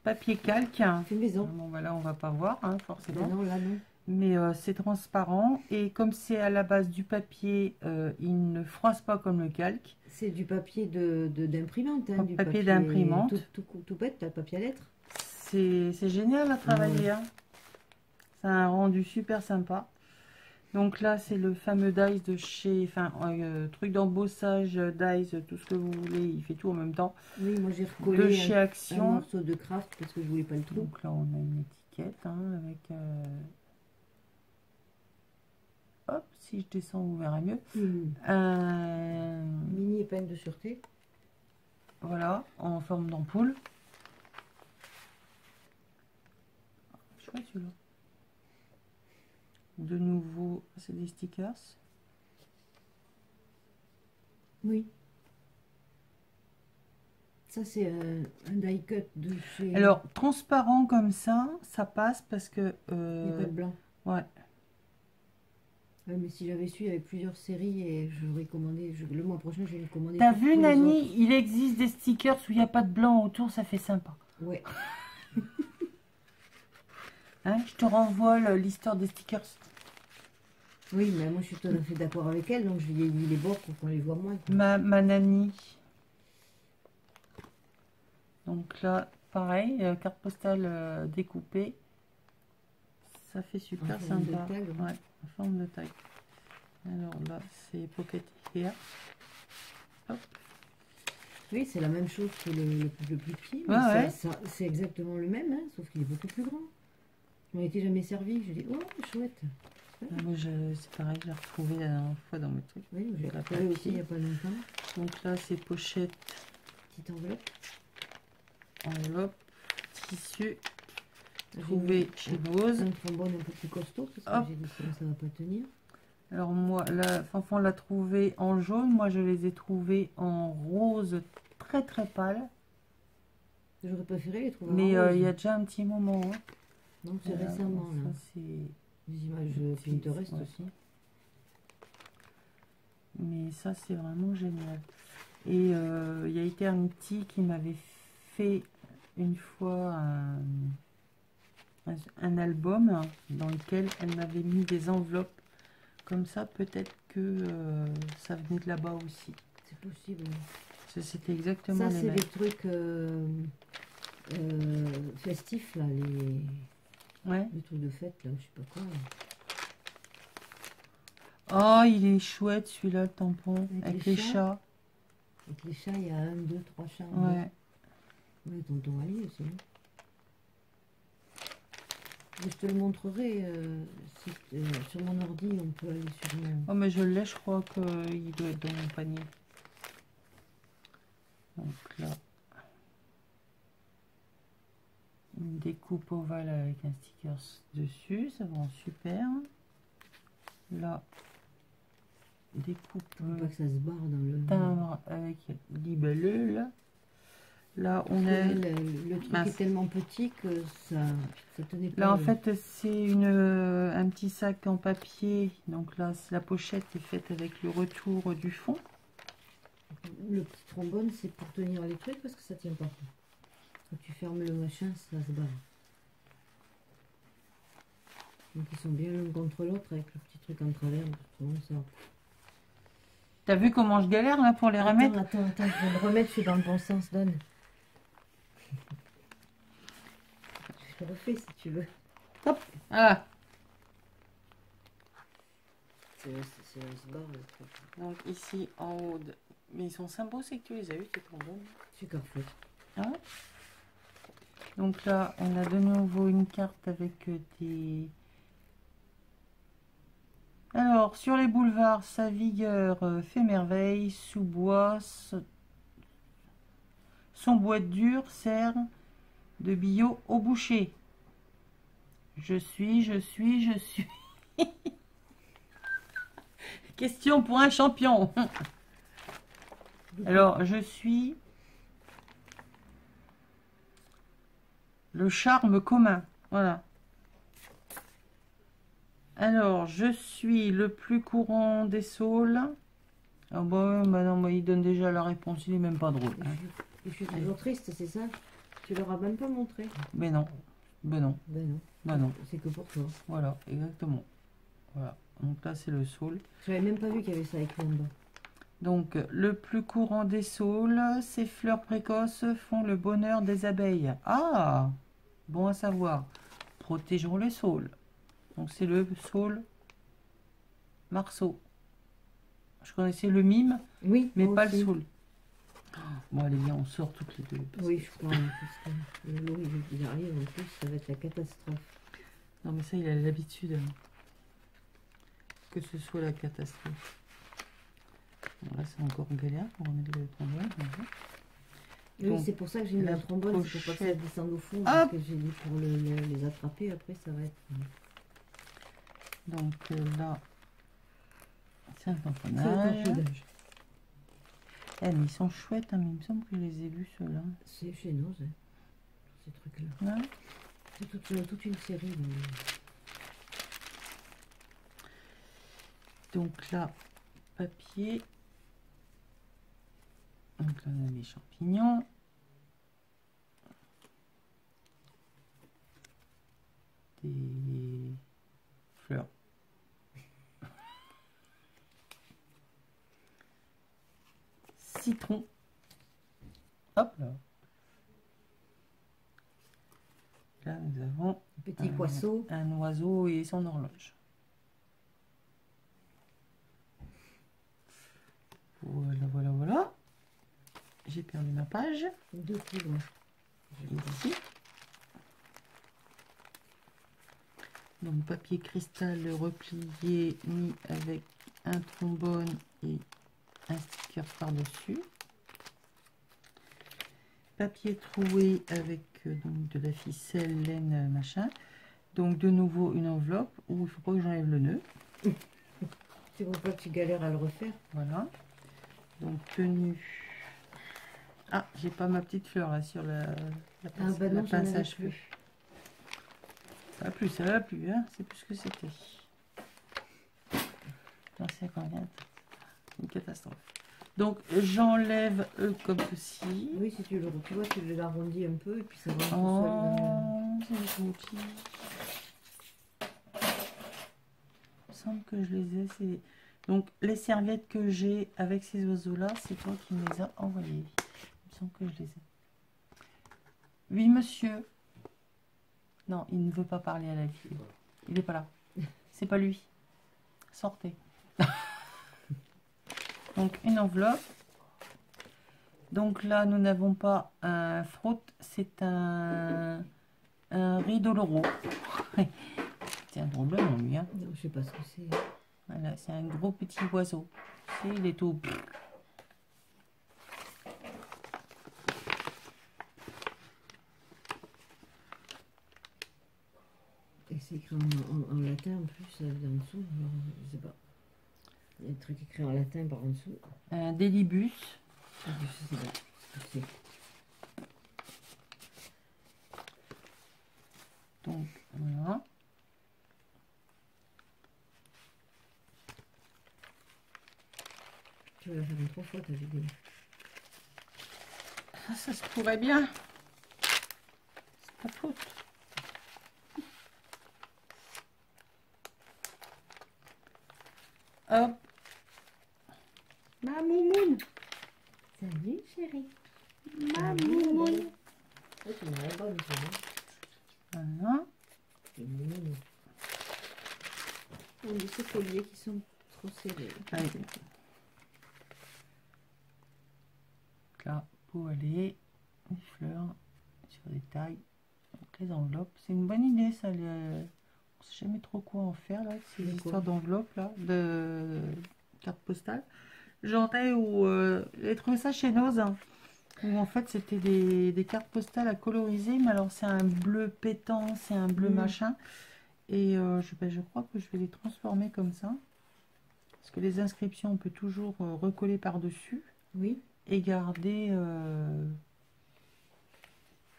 Papier calque. C'est maison. Bon, voilà, on va pas voir, forcément. Ben non, là non. Mais c'est transparent. Et comme c'est à la base du papier, il ne froisse pas comme le calque. C'est du papier d'imprimante. Hein, du Papier d'imprimante. Tout bête, t'as le papier à lettres. C'est génial à travailler. Hein. Ça a un rendu super sympa. Donc là, c'est le fameux dies de chez... Enfin, truc d'embossage, dies, tout ce que vous voulez. Il fait tout en même temps. Oui, moi j'ai De recollé chez un Action. morceau de craft parce que je voulais pas le trou. Donc là, on a une étiquette avec... Hop, si je descends, vous verrez mieux. Mini épingle de sûreté. Voilà, en forme d'ampoule. Chouette celui-là. De nouveau, c'est des stickers. Oui. Ça, c'est un die cut de chez... Alors, transparent comme ça passe parce que... Il n'y a pas de blanc. Ouais. Ouais, mais si j'avais su, il y avait plusieurs séries et j'aurais commandé... le mois prochain, je vais le commander. T'as pour vu, tous les Nani, autres. il existe des stickers où il n'y a pas de blanc autour, ça fait sympa. Ouais. Hein, je te renvoie l'histoire des stickers. Oui, mais moi, je suis tout à fait d'accord avec elle, donc je lui ai mis les bords pour qu'on les voit moins. quoi. Ma Nani. Donc là, pareil, carte postale découpée. Ça fait super En forme de sympa. tag, hein. Ouais, en forme de tag. Alors là, c'est Pocket Here. Hop. Oui, c'est la même chose que le plus petit. Ouais, ouais. C'est exactement le même, hein, sauf qu'il est beaucoup plus grand. Je m'en étais jamais servi. Je dis, oh, chouette. Moi, c'est pareil, j'ai retrouvé la dernière fois dans mes trucs. Oui, j'ai La retrouvé aussi papier. il n'y a pas longtemps. Donc là, c'est pochette, Petite enveloppe. enveloppe, tissu, J'ai trouvé mis chez Bose. un trombone un peu plus costaud, parce Hop. que j'ai dit sinon ça va pas tenir. Alors moi, Fanfan l'a trouvé en jaune. Moi, je les ai trouvés en rose très très pâle. J'aurais préféré les trouver Mais en rose. il y a déjà un petit moment. Hein. Non, c'est récemment, là. Ça, c'est... Des images Pinterest ouais. aussi. Mais ça, c'est vraiment génial. Et il y a Eternity qui m'avait fait une fois un album dans lequel elle m'avait mis des enveloppes. Comme ça, peut-être que ça venait de là-bas aussi. C'est possible. C'était exactement Ça, les c'est mêmes. les trucs festifs, là. Ouais. Les trucs de fête, là, je sais pas quoi. Là. Oh, il est chouette celui-là, le tampon. Avec Avec les les chats. Avec les chats, il y a 1, 2, 3 chats. Ouais. Ouais, tonton Ali aussi. Je te le montrerai. Sur mon ordi, on peut aller sur mon... Oh, mais je l'ai, je crois qu'il doit être dans mon panier. Donc là, une découpe ovale avec un sticker dessus, ça va super. Là, découpe Faut pas que ça se barre dans le... timbre avec libellule. Là, on Parce que est... là, le truc mince. est tellement petit que ça tenait pas. Là, en fait, c'est un petit sac en papier. Donc là, la pochette est faite avec le retour du fond. Le petit trombone, c'est pour tenir les trucs parce que ça tient pas. Quand tu fermes le machin, ça se barre. Donc ils sont bien l'un contre l'autre avec le petit truc en travers. Souvent, ça... T'as vu comment je galère là pour les remettre? Attends, je vais le remettre, je suis dans le bon sens, donne. Je le refais si tu veux. Hop, voilà. C'est se barre le truc. Donc ici en haut, mais ils sont sympas, c'est que tu les as eu, tes trombones. C'est carrefour. Ah ouais. Donc là, on a de nouveau une carte avec des... Alors, sur les boulevards, sa vigueur fait merveille, sous-bois, son bois dur sert de billot au boucher. Je suis... Question pour un champion. Alors, je suis le charme commun. Voilà. Alors, je suis le plus courant des saules. Ah bah non, bah, il donne déjà la réponse. Il est même pas drôle. Hein. Je suis toujours triste, c'est ça? Tu leur as même pas montré? Mais non. Ben non. Ben non. Ben non. C'est que pour toi. Voilà, exactement. Voilà. Donc là, c'est le saule. J'avais même pas vu qu'il y avait ça écrit en bas. Donc, le plus courant des saules, ces fleurs précoces font le bonheur des abeilles. Ah, bon à savoir. Protégeons le saule. Donc, c'est le saule marceau. Je connaissais le mime, Oui, mais moi pas aussi. le saule. Bon, allez, viens, on sort toutes les deux. Oui, je crois. Parce que le loup, il arrive en plus, ça va être la catastrophe. Non, mais ça, il a l'habitude. Que ce soit la catastrophe. Bon, là, c'est encore galère pour remettre le trombone. Oui, Donc, c'est pour ça que j'ai mis la un trombone, c'est pour pas que ça pochette. descende au fond. Hop. Parce que j'ai dit pour les attraper, après ça va être... Donc là, c'est un C'est le tamponnage. tamponnage. Eh, mais ils sont chouettes, hein, mais il me semble que je les ai vus ceux-là. C'est chez nous, ces trucs-là. Ouais. C'est toute une série. Donc là, papier. Donc là, on a les champignons. Des fleurs. Citron. Hop là. Là, nous avons Petit poisson. un oiseau et son horloge. Voilà, voilà. J'ai perdu ma page. Deux tigres. Ici. Donc papier cristal replié mis avec un trombone et un sticker par-dessus. Papier troué avec donc de la ficelle, laine, machin. Donc de nouveau une enveloppe où il faut pas que j'enlève le nœud. C'est pour pas que tu galères à le refaire. Voilà. Donc tenue. Ah, j'ai pas ma petite fleur là sur la pince, bah non, la j'en pince avais à cheveux. Ça va plus, hein. C'est plus ce que c'était. Non, c'est combien? Une catastrophe. Donc j'enlève comme ceci. Oui, si tu vois, tu l'arrondis un peu et puis ça va tout seul. Oh, c'est gentil. Il me semble que je les ai. Donc les serviettes que j'ai avec ces oiseaux-là, c'est toi qui me les as envoyées. Il me semble que je les ai. Oui, monsieur. Non, il ne veut pas parler à la fille. Il n'est pas là. C'est pas lui. Sortez. Donc une enveloppe. Donc là, nous n'avons pas un frotte, c'est un ridoloro. C'est un drôle de nom, lui. Hein. Non, je sais pas ce que c'est. Voilà, c'est un gros petit oiseau. Il est tout. Et c'est écrit en latin en plus, en dessous, alors, je sais pas. Il y a un truc écrit en latin par en dessous. Un délibus. Je sais pas ce que c'est. Donc, voilà. Tu vas la faire en 3 fois ta vidéo. Ça se pourrait bien. C'est pas faute. Hop. Ma moumoune. Salut chérie. Ma moumoune. Ouais, tu m'as la bonne, chérie. Voilà. C'est mignon. On dit ces colliers qui sont trop serrés. Allez. Là, pour aller, les fleurs sur des tailles, donc les enveloppes. C'est une bonne idée, ça. On ne sait jamais trop quoi en faire, là, ces histoires d'enveloppes, là, de cartes postales. J'en ai où j'ai trouvé ça chez Noz, hein, où en fait c'était des cartes postales à coloriser, mais alors c'est un bleu pétant, c'est un bleu machin. Et je crois que je vais les transformer comme ça. Parce que les inscriptions, on peut toujours recoller par-dessus. Oui. Et garder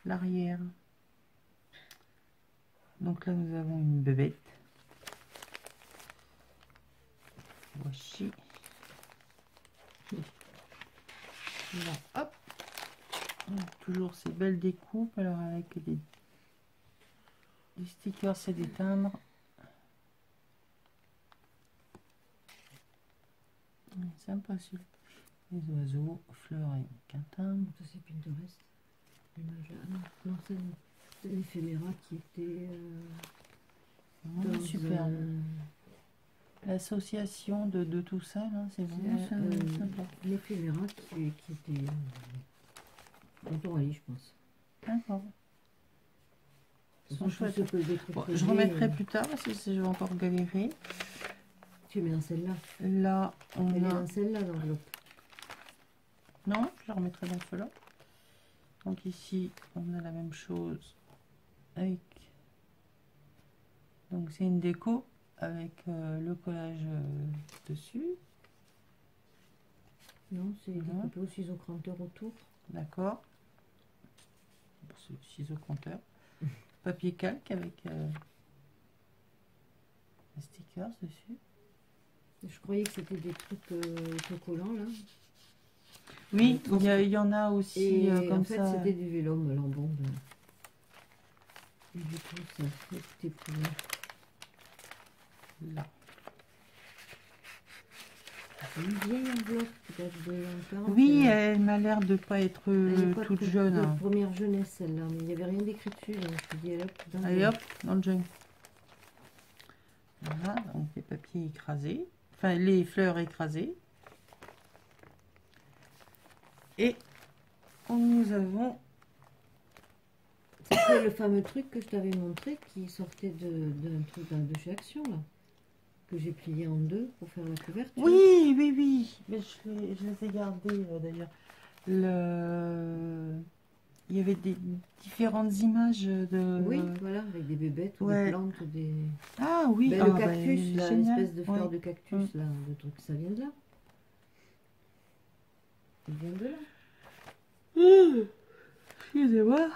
l'arrière. Donc là, nous avons une bébête. Voici. Là, hop. Toujours ces belles découpes. Alors avec des stickers et des timbres. Sympa celui-là. Les oiseaux, fleurs et quintin. Ça c'est Pinterest. L'image là. Non, c'est l'éphéméra qui était super. L'association de tout ça, c'est vraiment sympa. L'éphéméra qui était Contour-Ali, je pense. D'accord. Ils sont chouettes. Bon, je remettrai plus tard parce que je vais encore galérer. Tu mets dans celle-là. Là, on Elle est a... dans celle-là l'enveloppe. Non, je la remettrai dans cela. Donc ici, on a la même chose avec... Donc c'est une déco avec le collage dessus. Non, c'est découpé au ciseau compteur autour. D'accord. C'est le ciseau compteur. Papier calque avec les stickers dessus. Je croyais que c'était des trucs autocollants là. Oui, il y en a aussi comme en fait, ça. c'était du vélum, l'embon. Et du coup, ça fait tes poulets. Là. C'est une vieille enveloppe qui date de longtemps. Oui, elle m'a l'air de pas être toute jeune. De première jeunesse celle-là, mais il n'y avait rien d'écrit dessus. Donc je me dis, allez hop, dans le junk. Voilà, donc les papiers écrasés. Enfin, les fleurs écrasées. Et nous avons... C'est le fameux truc que je t'avais montré qui sortait d'un truc de chez Action, là. Que j'ai plié en deux pour faire la couverture. Oui, oui, oui. Mais je les ai gardés d'ailleurs. Il y avait des différentes images de... Oui, voilà, avec des bébêtes ou ouais. des plantes, des... Ah oui, ben, le cactus, là, l'espèce de fleur ouais. de cactus, là, le truc, ça vient de là. Ça vient de là. Excusez-moi.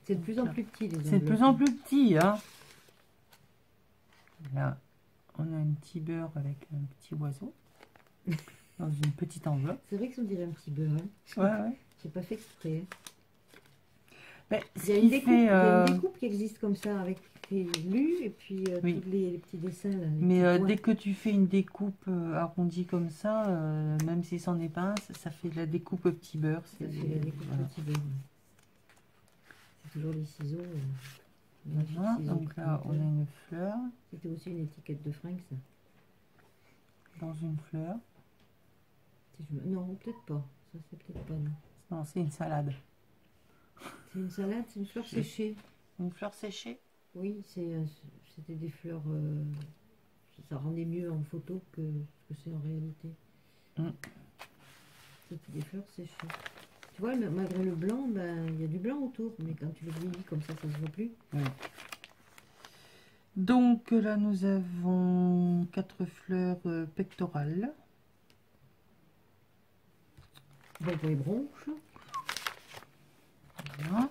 C'est de plus en plus petit, les enveloppes. C'est de plus en plus petit, hein. Là, on a un petit beurre avec un petit oiseau dans une petite enveloppe. C'est vrai que ça dirait un petit beurre. Hein. Ouais, ouais. J'ai pas fait exprès. Mais il y a une découpe qui existe comme ça avec les lus et puis oui. tous les petits dessins. Là, mais dès que tu fais une découpe arrondie comme ça, même si c'en est pas un, ça fait de la découpe au petit beurre. Ça fait la découpe voilà. Petit beurre. C'est toujours les ciseaux. Voilà, donc là, on a une fleur. C'était aussi une étiquette de fringues, ça. Dans une fleur. Si je... Non, peut-être pas. Ça, c'est peut-être pas, non. Non, c'est une salade. C'est une salade, c'est une fleur séchée. Une fleur séchée? Oui, c'était des fleurs... ça rendait mieux en photo que ce que c'est en réalité. C'était des fleurs séchées. Tu vois, malgré le blanc, ben, il y a du blanc autour, mais quand tu le vieillis comme ça ne se voit plus. Ouais. Donc là, nous avons 4 fleurs pectorales. Bon pour les bronches. Voilà.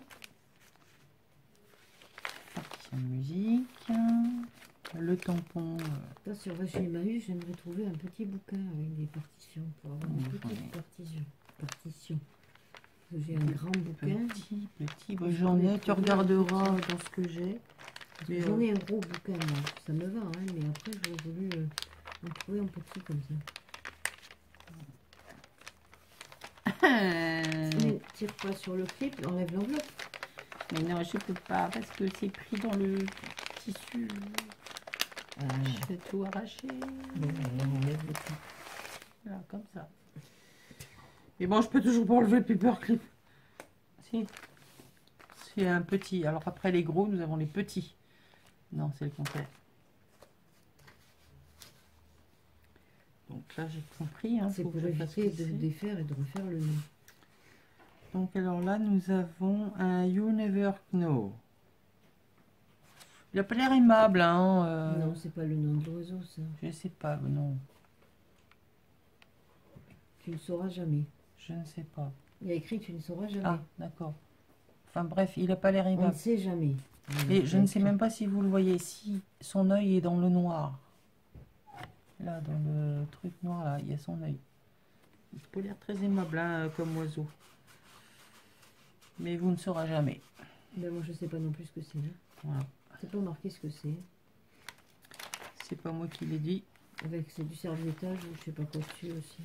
Partition musique. Le tampon. Là, sur va chez Emmaüs, j'aimerais trouver un petit bouquin avec des partitions pour avoir une petite partition. J'ai un grand bouquin. Petit. Bon, j'en ai, tu regarderas dans ce que j'ai. J'en ai un gros bouquin, moi. Ça me va, hein, mais après, j'aurais voulu en trouver un petit comme ça. Ne tire pas sur le clip, enlève l'enveloppe. Mais non, je peux pas parce que c'est pris dans le tissu. Je vais tout arracher. Bon, on enlève le clip. Voilà, comme ça. Et bon, je peux toujours pas enlever le paperclip. Si. C'est un petit. Alors après les gros, nous avons les petits. Non, c'est le contraire. Donc là, j'ai compris. Hein, c'est faut pour que je fasse éviter de glisser. défaire et de refaire le nœud. Donc alors là, nous avons un You Never Know. Il a pas l'air aimable, hein. Non, c'est pas le nom de l'oiseau, ça. Je sais pas, non. Tu ne sauras jamais. Je ne sais pas. Il y a écrit tu ne sauras jamais. Ah, d'accord. Enfin bref, il a pas l'air On ne aimable. sait jamais. Et je ne sais même pas si vous le voyez, si son œil est dans le noir. Là, dans le truc noir, là, il y a son œil. Il peut l'air très aimable, hein, comme oiseau. Mais vous ne saurez jamais. Ben, moi, je sais pas non plus ce que c'est. Voilà. C'est pas marqué ce que c'est. C'est pas moi qui l'ai dit. Avec c'est du serviettage ou je sais pas quoi dessus aussi.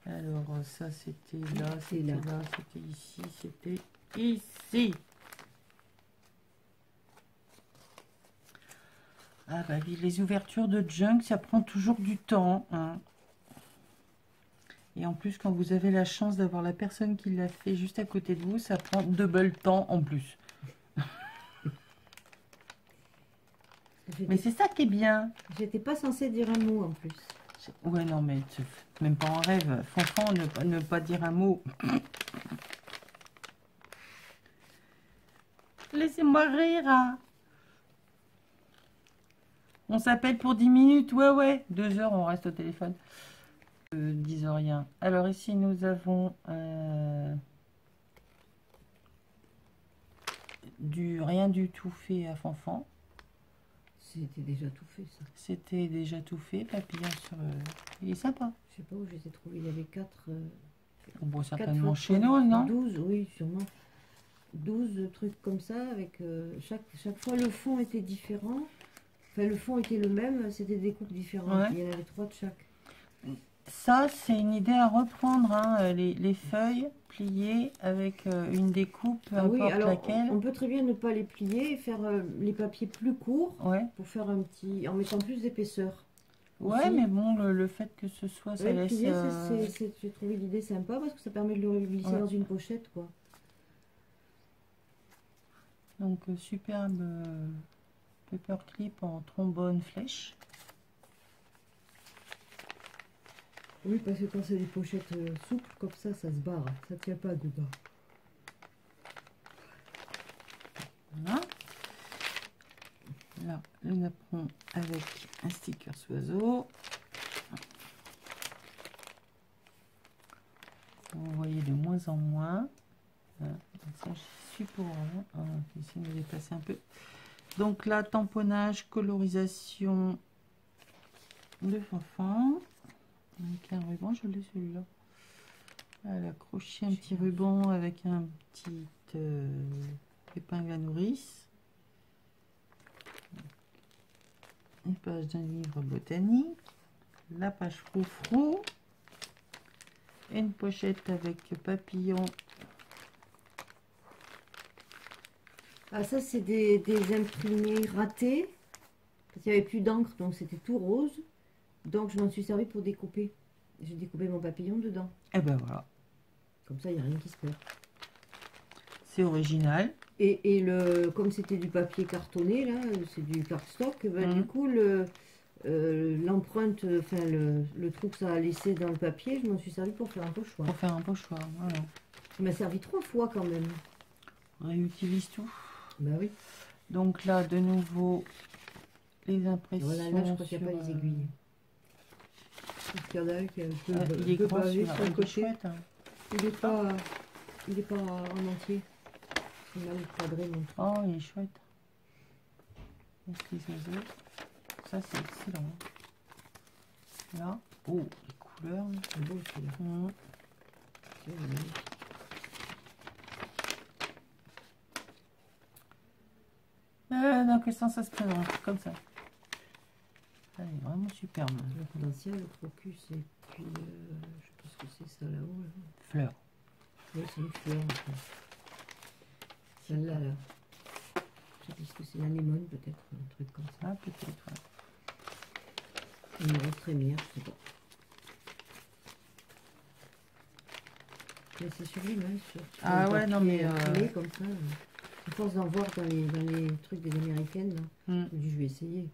Alors, ça, c'était là, C'est c'était là. là, c'était ici, c'était ici. Ah bah oui, les ouvertures de junk, ça prend toujours du temps, hein. Et en plus, quand vous avez la chance d'avoir la personne qui l'a fait juste à côté de vous, ça prend double temps en plus. Mais c'est ça qui est bien. J'étais pas censée dire un mot en plus. Ouais, non, mais même pas en rêve. Franchement, ne pas dire un mot. Laissez-moi rire, hein. On s'appelle pour 10 minutes. Ouais. 2 heures, on reste au téléphone. Disent rien. Alors ici, nous avons du rien du tout fait à Fanfan. C'était déjà tout fait, ça. C'était déjà tout fait. Papillon sur... Il est sympa. Je sais pas où je les ai trouvés. Il y avait 4... On voit certainement chez nous, non? 12, oui, sûrement. 12 trucs comme ça, avec chaque fois le fond était différent. Enfin, le fond était le même, c'était des coupes différentes. Ouais. Il y en avait 3 de chaque. Ça, c'est une idée à reprendre, hein, les feuilles pliées avec une découpe, peu Ah oui, importe alors laquelle. on peut très bien ne pas les plier et faire les papiers plus courts Ouais, pour faire un petit... en mettant plus d'épaisseur. ouais, aussi. mais bon, le fait que ce soit, ça Ouais, laisse... plier, j'ai trouvé l'idée sympa parce que ça permet de le glisser Ouais. dans une pochette, quoi. Donc, superbe paperclip en trombone flèche. Oui, parce que quand c'est des pochettes souples comme ça se barre. Ça tient pas dedans. Voilà. Là, le napperon avec un sticker oiseau. Vous voyez de moins en moins. Voilà. Ça, je suis pour. J'essaie de me déplacer un peu. Donc là, tamponnage, colorisation de Fanfan. Avec un ruban, je l'ai celui-là. Elle a accroché un petit ruban avec un petit épingle à nourrice. Une page d'un livre botanique. La page froufrou. Une pochette avec papillon. Ah, ça, c'est des imprimés ratés. Parce qu'il n'y avait plus d'encre, donc c'était tout rose. Donc, je m'en suis servi pour découper. J'ai découpé mon papillon dedans. Et ben voilà. Comme ça, il n'y a rien qui se perd. C'est original. Et comme c'était du papier cartonné, là, c'est du cardstock, ben, du coup, l'empreinte, enfin, le trou que ça a laissé dans le papier, je m'en suis servi pour faire un pochoir. Pour faire un pochoir, voilà. Ça m'a servi 3 fois quand même. On réutilise tout. Ben oui. Donc là, de nouveau, les impressions. Voilà, là, je crois qu'il n'y a pas sur, les aiguilles. Parce qu'il y en a un qui est un peu, il est grand bavé celui-là, sur le il est côté. chouette, hein. Il est pas en entier. Il a le cadré, mon truc. Oh, il est chouette. Est-ce que les oiseaux. Ça, c'est excellent. Là. Oh, les couleurs. C'est beau, celui-là. Mmh. C'est magnifique. Dans quel sens ça se présente? Comme ça. Ça est vraiment superbe. L'arc-en-ciel, le crocus, et puis je pense que c'est ça là-haut. Là. Fleur. Oui, c'est une fleur. En fait. Celle-là, là. Je pense que c'est la limone, peut-être, un truc comme ça. Ah, peut-être, ouais. Une rose trémière, je sais pas. Mais c'est sublime, hein, sur Ah le ouais, papier non, mais, imprimé comme ça. À force d'en voir dans les trucs des américaines, là, Mm. je me dis, je vais essayer.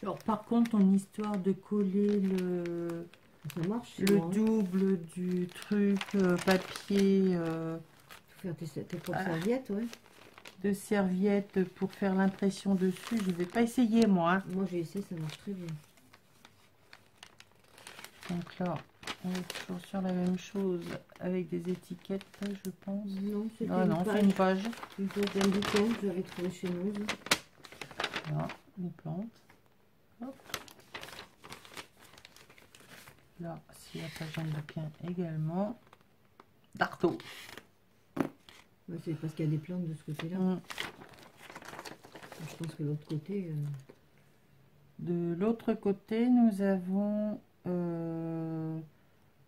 Alors, par contre, ton histoire de coller le Ça marche, c'est le bon, hein. double du truc papier Faut faire tes propres Ah. serviettes, ouais. de serviette pour faire l'impression dessus, je vais pas essayer moi, hein. Moi, j'ai essayé, ça marche très bien. Donc là, on est toujours sur la même chose avec des étiquettes, je pense. Non, c'était Ah non, c'est une page. une page d'un bouquin que j'avais trouvé chez nous. Là, une plante. Hop. Là, c'est la page d'un bouquin également. D'Artaud. Ouais, c'est parce qu'il y a des plantes de ce côté-là. Mm. Je pense que l'autre côté... De l'autre côté, nous avons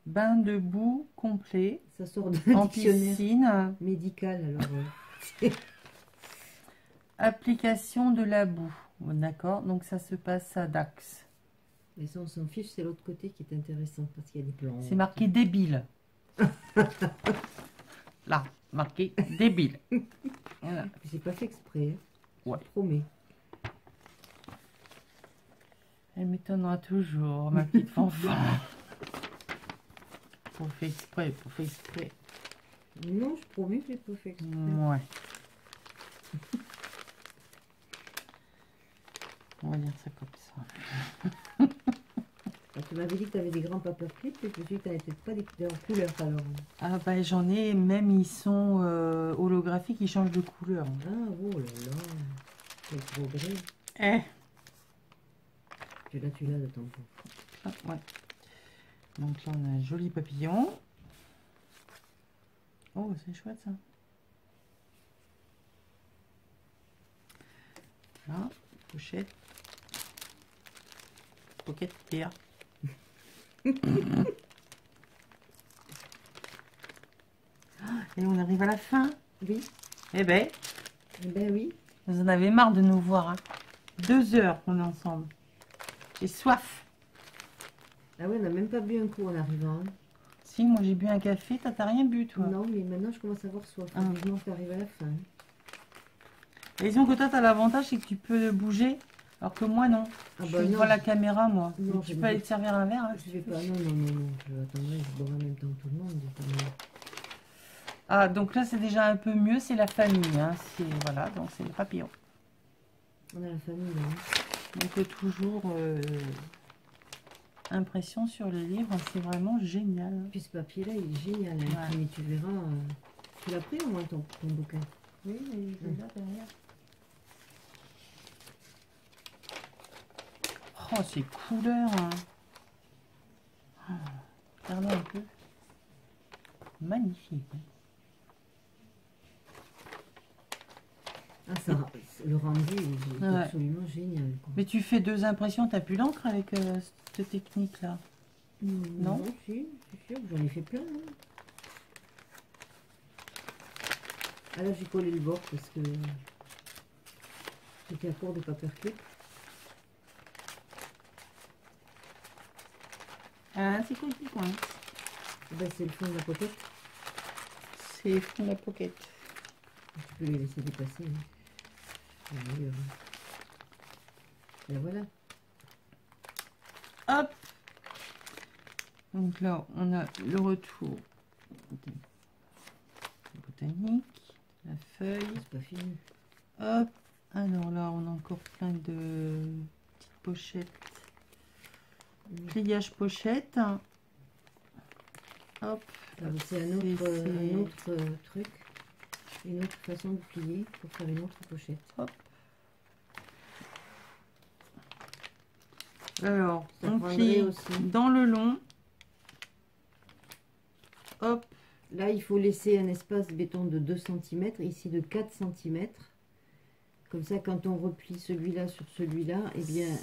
bain de boue complet ça sort d'un en dictionnaire piscine, médical, alors... application de la boue. Bon, d'accord, donc ça se passe à Dax. Mais ça, on s'en fiche, c'est l'autre côté qui est intéressant, parce qu'il y a des plantes. C'est marqué débile. Là, marqué débile. Voilà. C'est pas fait exprès, hein. Ouais. Je promets. Elle m'étonnera toujours, ma petite fanfan. Pour faire exprès, pour faire exprès. Non, je promets que j'ai pas fait exprès. Ouais. On va dire ça comme ça. Tu m'avais dit que tu avais des grands paperclips, et je me suis dit que tu n'avais peut-être pas des en couleur alors. Ah bah j'en ai, même ils sont holographiques, ils changent de couleur. Ah, oh là là, quel progrès. Eh. Tu l'as de temps. Ah, ouais. Donc là on a un joli papillon. Oh c'est chouette ça. Là, pochette. Pocket pierre. Et on arrive à la fin. Oui. Eh ben, Eh ben oui. vous en avez marre de nous voir. Hein. 2 heures qu'on est ensemble. J'ai soif. Ah ouais, on n'a même pas bu un coup en arrivant. Hein. Si, moi j'ai bu un café, t'as rien bu toi. Non, mais maintenant je commence à avoir soif. Ah. Vivement que t'arrives à la fin. Et disons que toi t'as l'avantage, c'est que tu peux bouger, alors que moi non. Ah Je bah suis non. devant la caméra moi. Non, tu je peux ne aller vais- te servir un verre. Hein, Je vais pas. Non, non, non, non. Je attendrai, je boirai en même temps que tout le monde. Ah, donc là c'est déjà un peu mieux, c'est la famille. Hein. Voilà, donc c'est le papillon. On a la famille là. Hein. Donc toujours impression sur les livres, c'est vraiment génial. Puis ce papier là, il est génial. Hein. Ouais. Mais tu verras. Tu l'as pris au moins ton bouquin. Oui, mais il est là derrière. Oh, ces couleurs. Hein. Oh, regardez un peu. Magnifique. Hein. Ah, ça, le rendu est Ouais. absolument génial. Quoi. Mais tu fais 2 impressions, t'as plus l'encre avec cette technique-là? Non. Si, c'est sûr, j'en ai fait plein. Hein. Ah là, j'ai collé le bord parce que j'étais à court de paperclip. Ah, c'est quoi ce point? Ben, c'est le fond de la pocket. C'est fond de la pocket. Tu peux les laisser dépasser. Hein. Et voilà. Hop. Donc là, on a le retour botanique, la feuille. C'est pas fini. Hop. Alors là, on en encore plein de petites pochettes. Pliage pochette. Hop. C'est un autre truc, une autre façon de plier pour faire une autre pochette. Hop. Alors, on plie aussi dans le long. Hop. Là, il faut laisser un espace béton de 2 cm, ici de 4 cm. Comme ça, quand on replie celui-là sur celui-là, eh bien,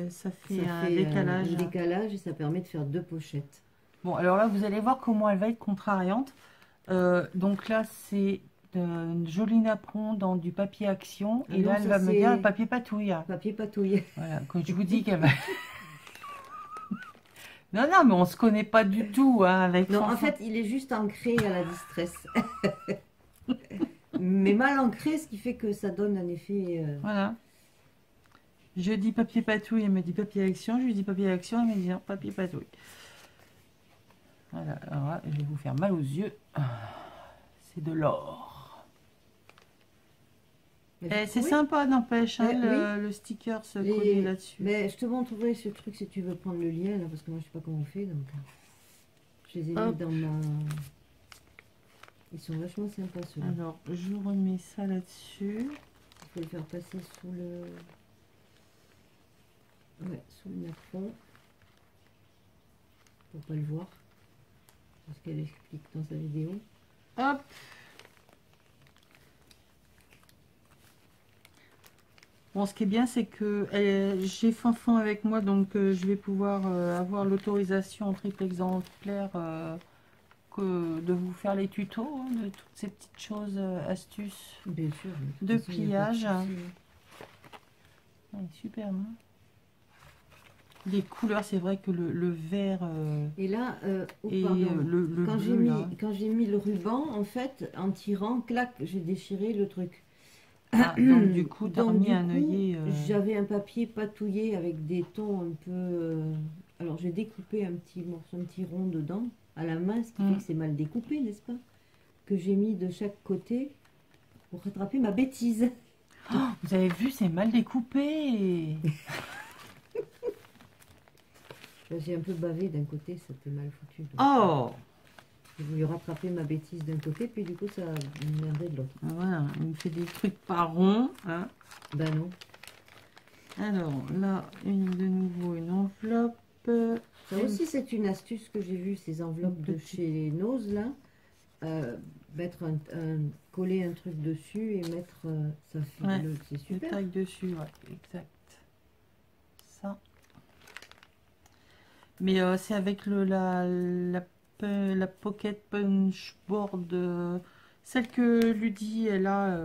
ça fait un décalage. Un décalage et ça permet de faire 2 pochettes. Bon, alors là, vous allez voir comment elle va être contrariante. Donc là, c'est un joli napperon dans du papier action. Et là, elle va me dire papier patouille. Papier patouille. Voilà, quand je vous dis qu'elle va... Non, non, mais on se connaît pas du tout hein, avec. Non, en fait, il est juste ancré à la distress. Mais mal ancré, ce qui fait que ça donne un effet. Voilà. Je dis papier patouille, elle me dit papier action. Je lui dis papier action, elle me dit non, papier patouille. Voilà, alors là, je vais vous faire mal aux yeux. C'est de l'or. C'est sympa, n'empêche, hein, le sticker se coller là-dessus. Mais je te montrerai ce truc si tu veux prendre le lien, là, parce que moi, je sais pas comment on fait. Donc, je les ai mis dans ma... Ils sont vachement sympas, ceux-là. Alors, je remets ça là-dessus. Il faut le faire passer sous le... Ouais, sous le napperon. Pour pas le voir. Parce qu'elle explique dans sa vidéo. Hop. Bon, ce qui est bien, c'est que j'ai Fanfan avec moi, donc je vais pouvoir avoir l'autorisation en triple exemplaire de vous faire les tutos, hein, de toutes ces petites choses, astuces. Bien sûr, de pliage. Ouais, super, hein. Les couleurs, c'est vrai que le vert et là, et le quand j'ai mis le ruban, en fait, en tirant, clac, j'ai déchiré le truc. Ah, donc du coup, tu as mis un œillet. J'avais un papier patouillé avec des tons un peu... alors, j'ai découpé un petit morceau, un petit rond dedans, à la main, ce qui fait que c'est mal découpé, n'est-ce pas? Que j'ai mis de chaque côté pour rattraper ma bêtise. Oh, vous avez vu, c'est mal découpé. J'ai un peu bavé d'un côté, c'était mal foutu. Donc, oh, j'ai voulu rattraper ma bêtise d'un côté, puis du coup, ça a merdé de l'autre. Voilà, il me fait des trucs pas ronds. Hein. Ben non. Alors, là, de nouveau, une enveloppe. Ça aussi, c'est une astuce que j'ai vue, ces enveloppes de chez Nose, là. Mettre coller un truc dessus et mettre ça fait ouais, c'est super. Taille dessus, ouais, exact. Ça. Mais c'est avec la Pocket Punch Board, celle que Ludie elle a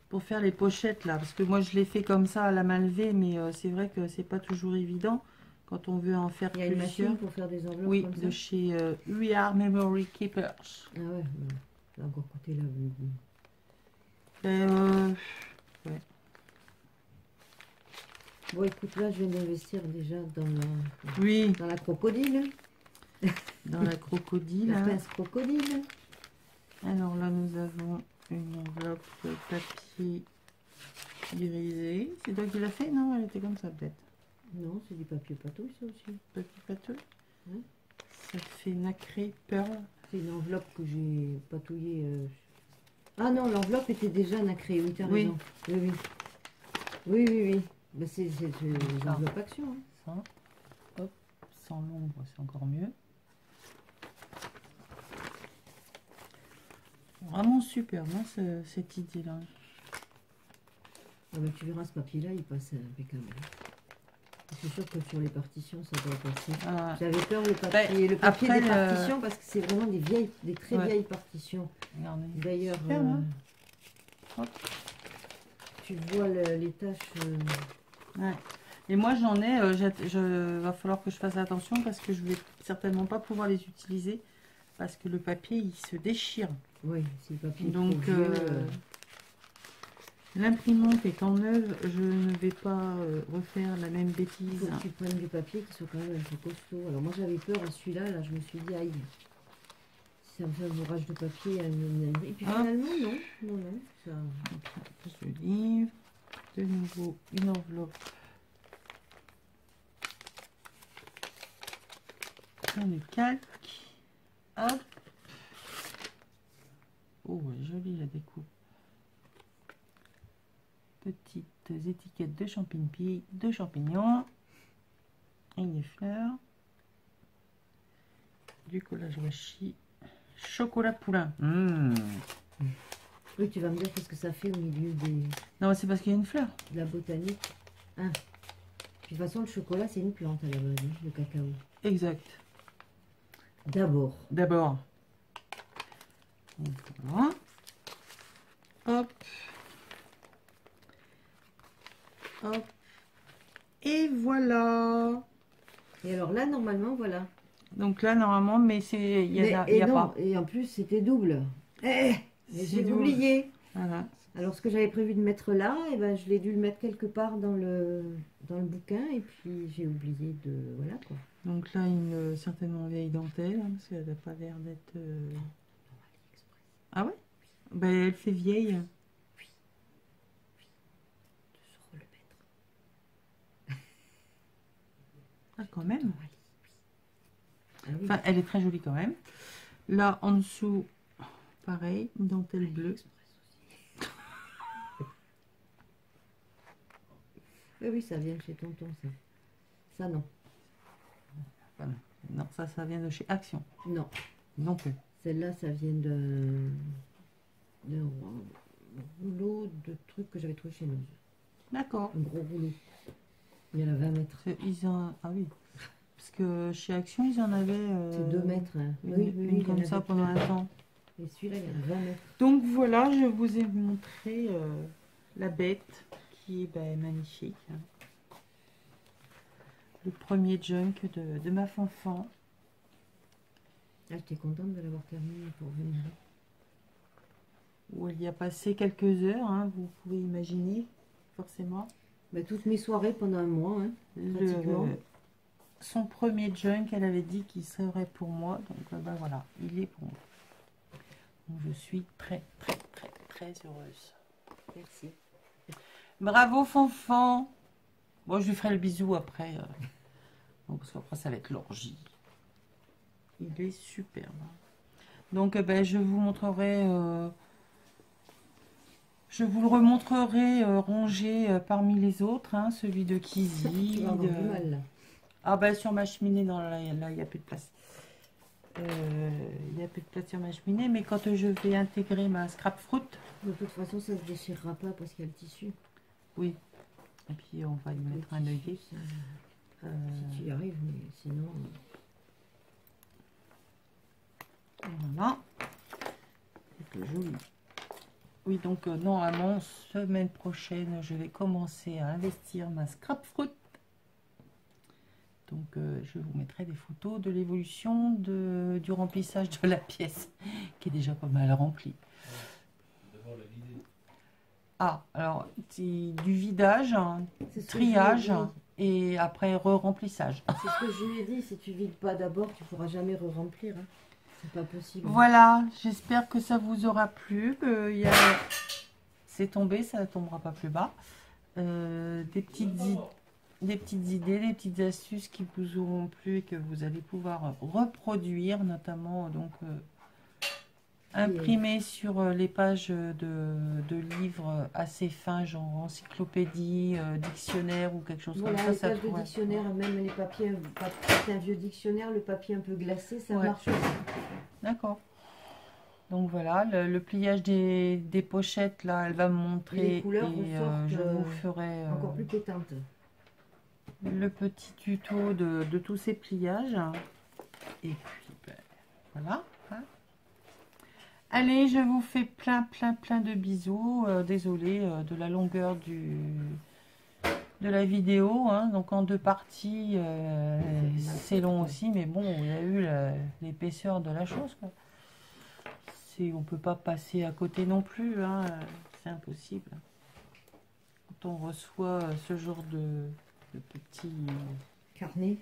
pour faire les pochettes là, parce que moi je l'ai fait comme ça à la main levée, mais c'est vrai que c'est pas toujours évident quand on veut en faire plusieurs. Il y a une machine pour faire des enveloppes oui, comme de ça. chez We Are Memory Keepers. Ah ouais, là encore côté là. Ouais. Bon, écoute, là, je viens d'investir déjà dans la crocodile. Dans la crocodile. La pince crocodile. Alors là, nous avons une enveloppe de papier irisé. C'est toi qui l'as fait? Non, elle était comme ça, peut-être. Non, c'est du papier patouille, ça aussi. Papier patouille. Ça fait nacré pearl. C'est une enveloppe que j'ai patouillée. Ah non, l'enveloppe était déjà nacrée, oui, tu as raison. Oui, oui. Oui. Ben, c'est des enveloppes action. Hein. Ça. Hop, sans l'ombre, c'est encore mieux. Vraiment superbe, hein, cette idée-là. Ah ben, tu verras, ce papier-là, il passe impeccable. C'est sûr que sur les partitions, ça doit passer. Ah. J'avais peur le papier des partitions parce que c'est vraiment des très vieilles partitions. D'ailleurs, tu vois les taches. Ouais. Et moi j'en ai, va falloir que je fasse attention parce que je vais certainement pas pouvoir les utiliser parce que le papier il se déchire. Oui, c'est le papier. Donc l'imprimante étant neuve, je ne vais pas refaire la même bêtise. Il faut que tu prennes du papier qui soit quand même un peu costaud. Alors moi j'avais peur à celui-là, là je me suis dit aïe, si Ça me fait un bourrage de papier. Et puis finalement, non. Non, non. Ça... Donc, le livre. De nouveau, une enveloppe. Le calque. Hop. Oh, jolie la découpe. Petites étiquettes de champignons. Et des fleurs. Du collage washi. Chocolat poulain. Oui, tu vas me dire qu'est-ce que ça fait au milieu des... Non, c'est parce qu'il y a une fleur. De la botanique. Ah. Puis de toute façon, le chocolat, c'est une plante à la base, le cacao. Exact. D'abord. D'abord. Voilà. Hop. Hop. Et voilà. Et alors là, normalement, voilà. Donc là, normalement, mais c'est... Il y a pas. Et en plus, c'était double. Mais j'ai oublié. Voilà. Alors, ce que j'avais prévu de mettre là, et ben, je l'ai dû le mettre quelque part dans le bouquin. Et puis, j'ai oublié de... Voilà, quoi. Donc là, une certainement vieille dentelle, hein, parce qu'elle n'a pas l'air d'être... Ah ouais? Ben, elle fait vieille. Oui. 2 € le mètre. Ah, quand même. Ah, oui. Enfin, elle est très jolie quand même. Là, en dessous, pareil, une dentelle bleue. Oui, ça vient de chez tonton, ça. Ça, non. Voilà. Non, ça vient de chez Action. Non. Non plus. Celle-là, ça vient d'un rouleau de trucs que j'avais trouvé chez nous. D'accord. Un gros rouleau. Il y en a 20 mètres. Ah oui. Parce que chez Action, ils en avaient... C'est 2 mètres. Hein. Une comme ça pendant un temps. Et celui-là, il y en a 20 mètres. Donc voilà, je vous ai montré la bête qui est magnifique. Le premier junk de ma fanfan. Ah, j'étais contente de l'avoir terminé pour venir. Où elle y a passé quelques heures, hein, vous pouvez imaginer, forcément. Toutes mes soirées pendant un mois, hein, pratiquement. Son premier junk, elle avait dit qu'il serait pour moi. Donc voilà, il est pour moi. Donc, je suis très, très, très, très heureuse. Merci. Bravo, Fanfan. Bon, je lui ferai le bisou après. Bon, parce qu'après, ça va être l'orgie. Il est superbe. Donc, je vous montrerai... je vous le remontrerai rangé parmi les autres. Hein, celui de Kizzy. Tu vas avoir du mal, là. Ah, sur ma cheminée, non, là, il n'y a plus de place. Il n'y a plus de place sur ma cheminée, mais quand je vais intégrer ma scrap fruit... De toute façon, ça ne se déchirera pas parce qu'il y a le tissu. Oui. Et puis, on va y mettre un œillet. Si tu y arrives, mais sinon... Voilà. C'est joli. Oui, donc, normalement, semaine prochaine, je vais commencer à investir ma scrap fruit. Donc, je vous mettrai des photos de l'évolution du remplissage de la pièce, qui est déjà pas mal remplie. Ah, alors, du vidage, triage, et après re-remplissage. C'est ce que je lui ai dit, si tu vides pas d'abord, tu pourras jamais re-remplir. Hein. C'est pas possible. Voilà, j'espère que ça vous aura plu. C'est tombé, ça ne tombera pas plus bas. Des petites idées, des petites astuces qui vous auront plu et que vous allez pouvoir reproduire, notamment donc imprimer sur les pages de livres assez fins, genre encyclopédie, dictionnaire ou quelque chose voilà, comme ça. Les pages de dictionnaire, même les papiers, un vieux dictionnaire, le papier un peu glacé, ça marche aussi. D'accord. Donc voilà, le pliage des pochettes, là, elle va me montrer. Les couleurs je vous ferai encore plus pétantes. Le petit tuto de tous ces pliages. Et puis, voilà. Hein. Allez, je vous fais plein de bisous. Désolée de la longueur de la vidéo. Hein. Donc en 2 parties, c'est long aussi. Mais bon, il y a eu l'épaisseur de la chose, quoi. On peut pas passer à côté non plus, hein. C'est impossible. Quand on reçoit ce genre de petits carnets,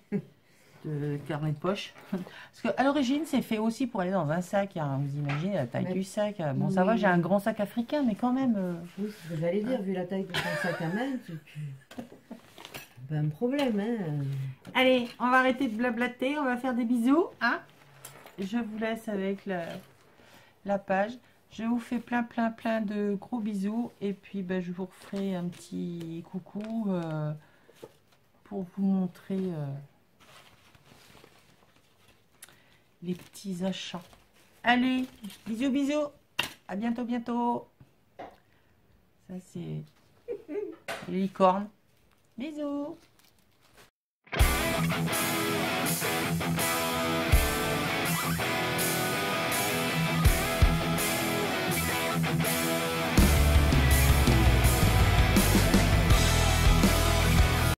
de carnet de poche. Parce qu'à l'origine, c'est fait aussi pour aller dans un sac. Hein. Vous imaginez la taille du sac. Bon, ça va, j'ai un grand sac africain, mais quand même... Oui, c'est ce que j'allais dire, vu la taille de ton sac à main, pas un problème. Hein. Allez, on va arrêter de blablater, on va faire des bisous. Hein. Je vous laisse avec la page. Je vous fais plein de gros bisous. Et puis, ben, je vous referai un petit coucou pour vous montrer... les petits achats. Allez, bisous. À bientôt. Ça, c'est les licornes. Bisous.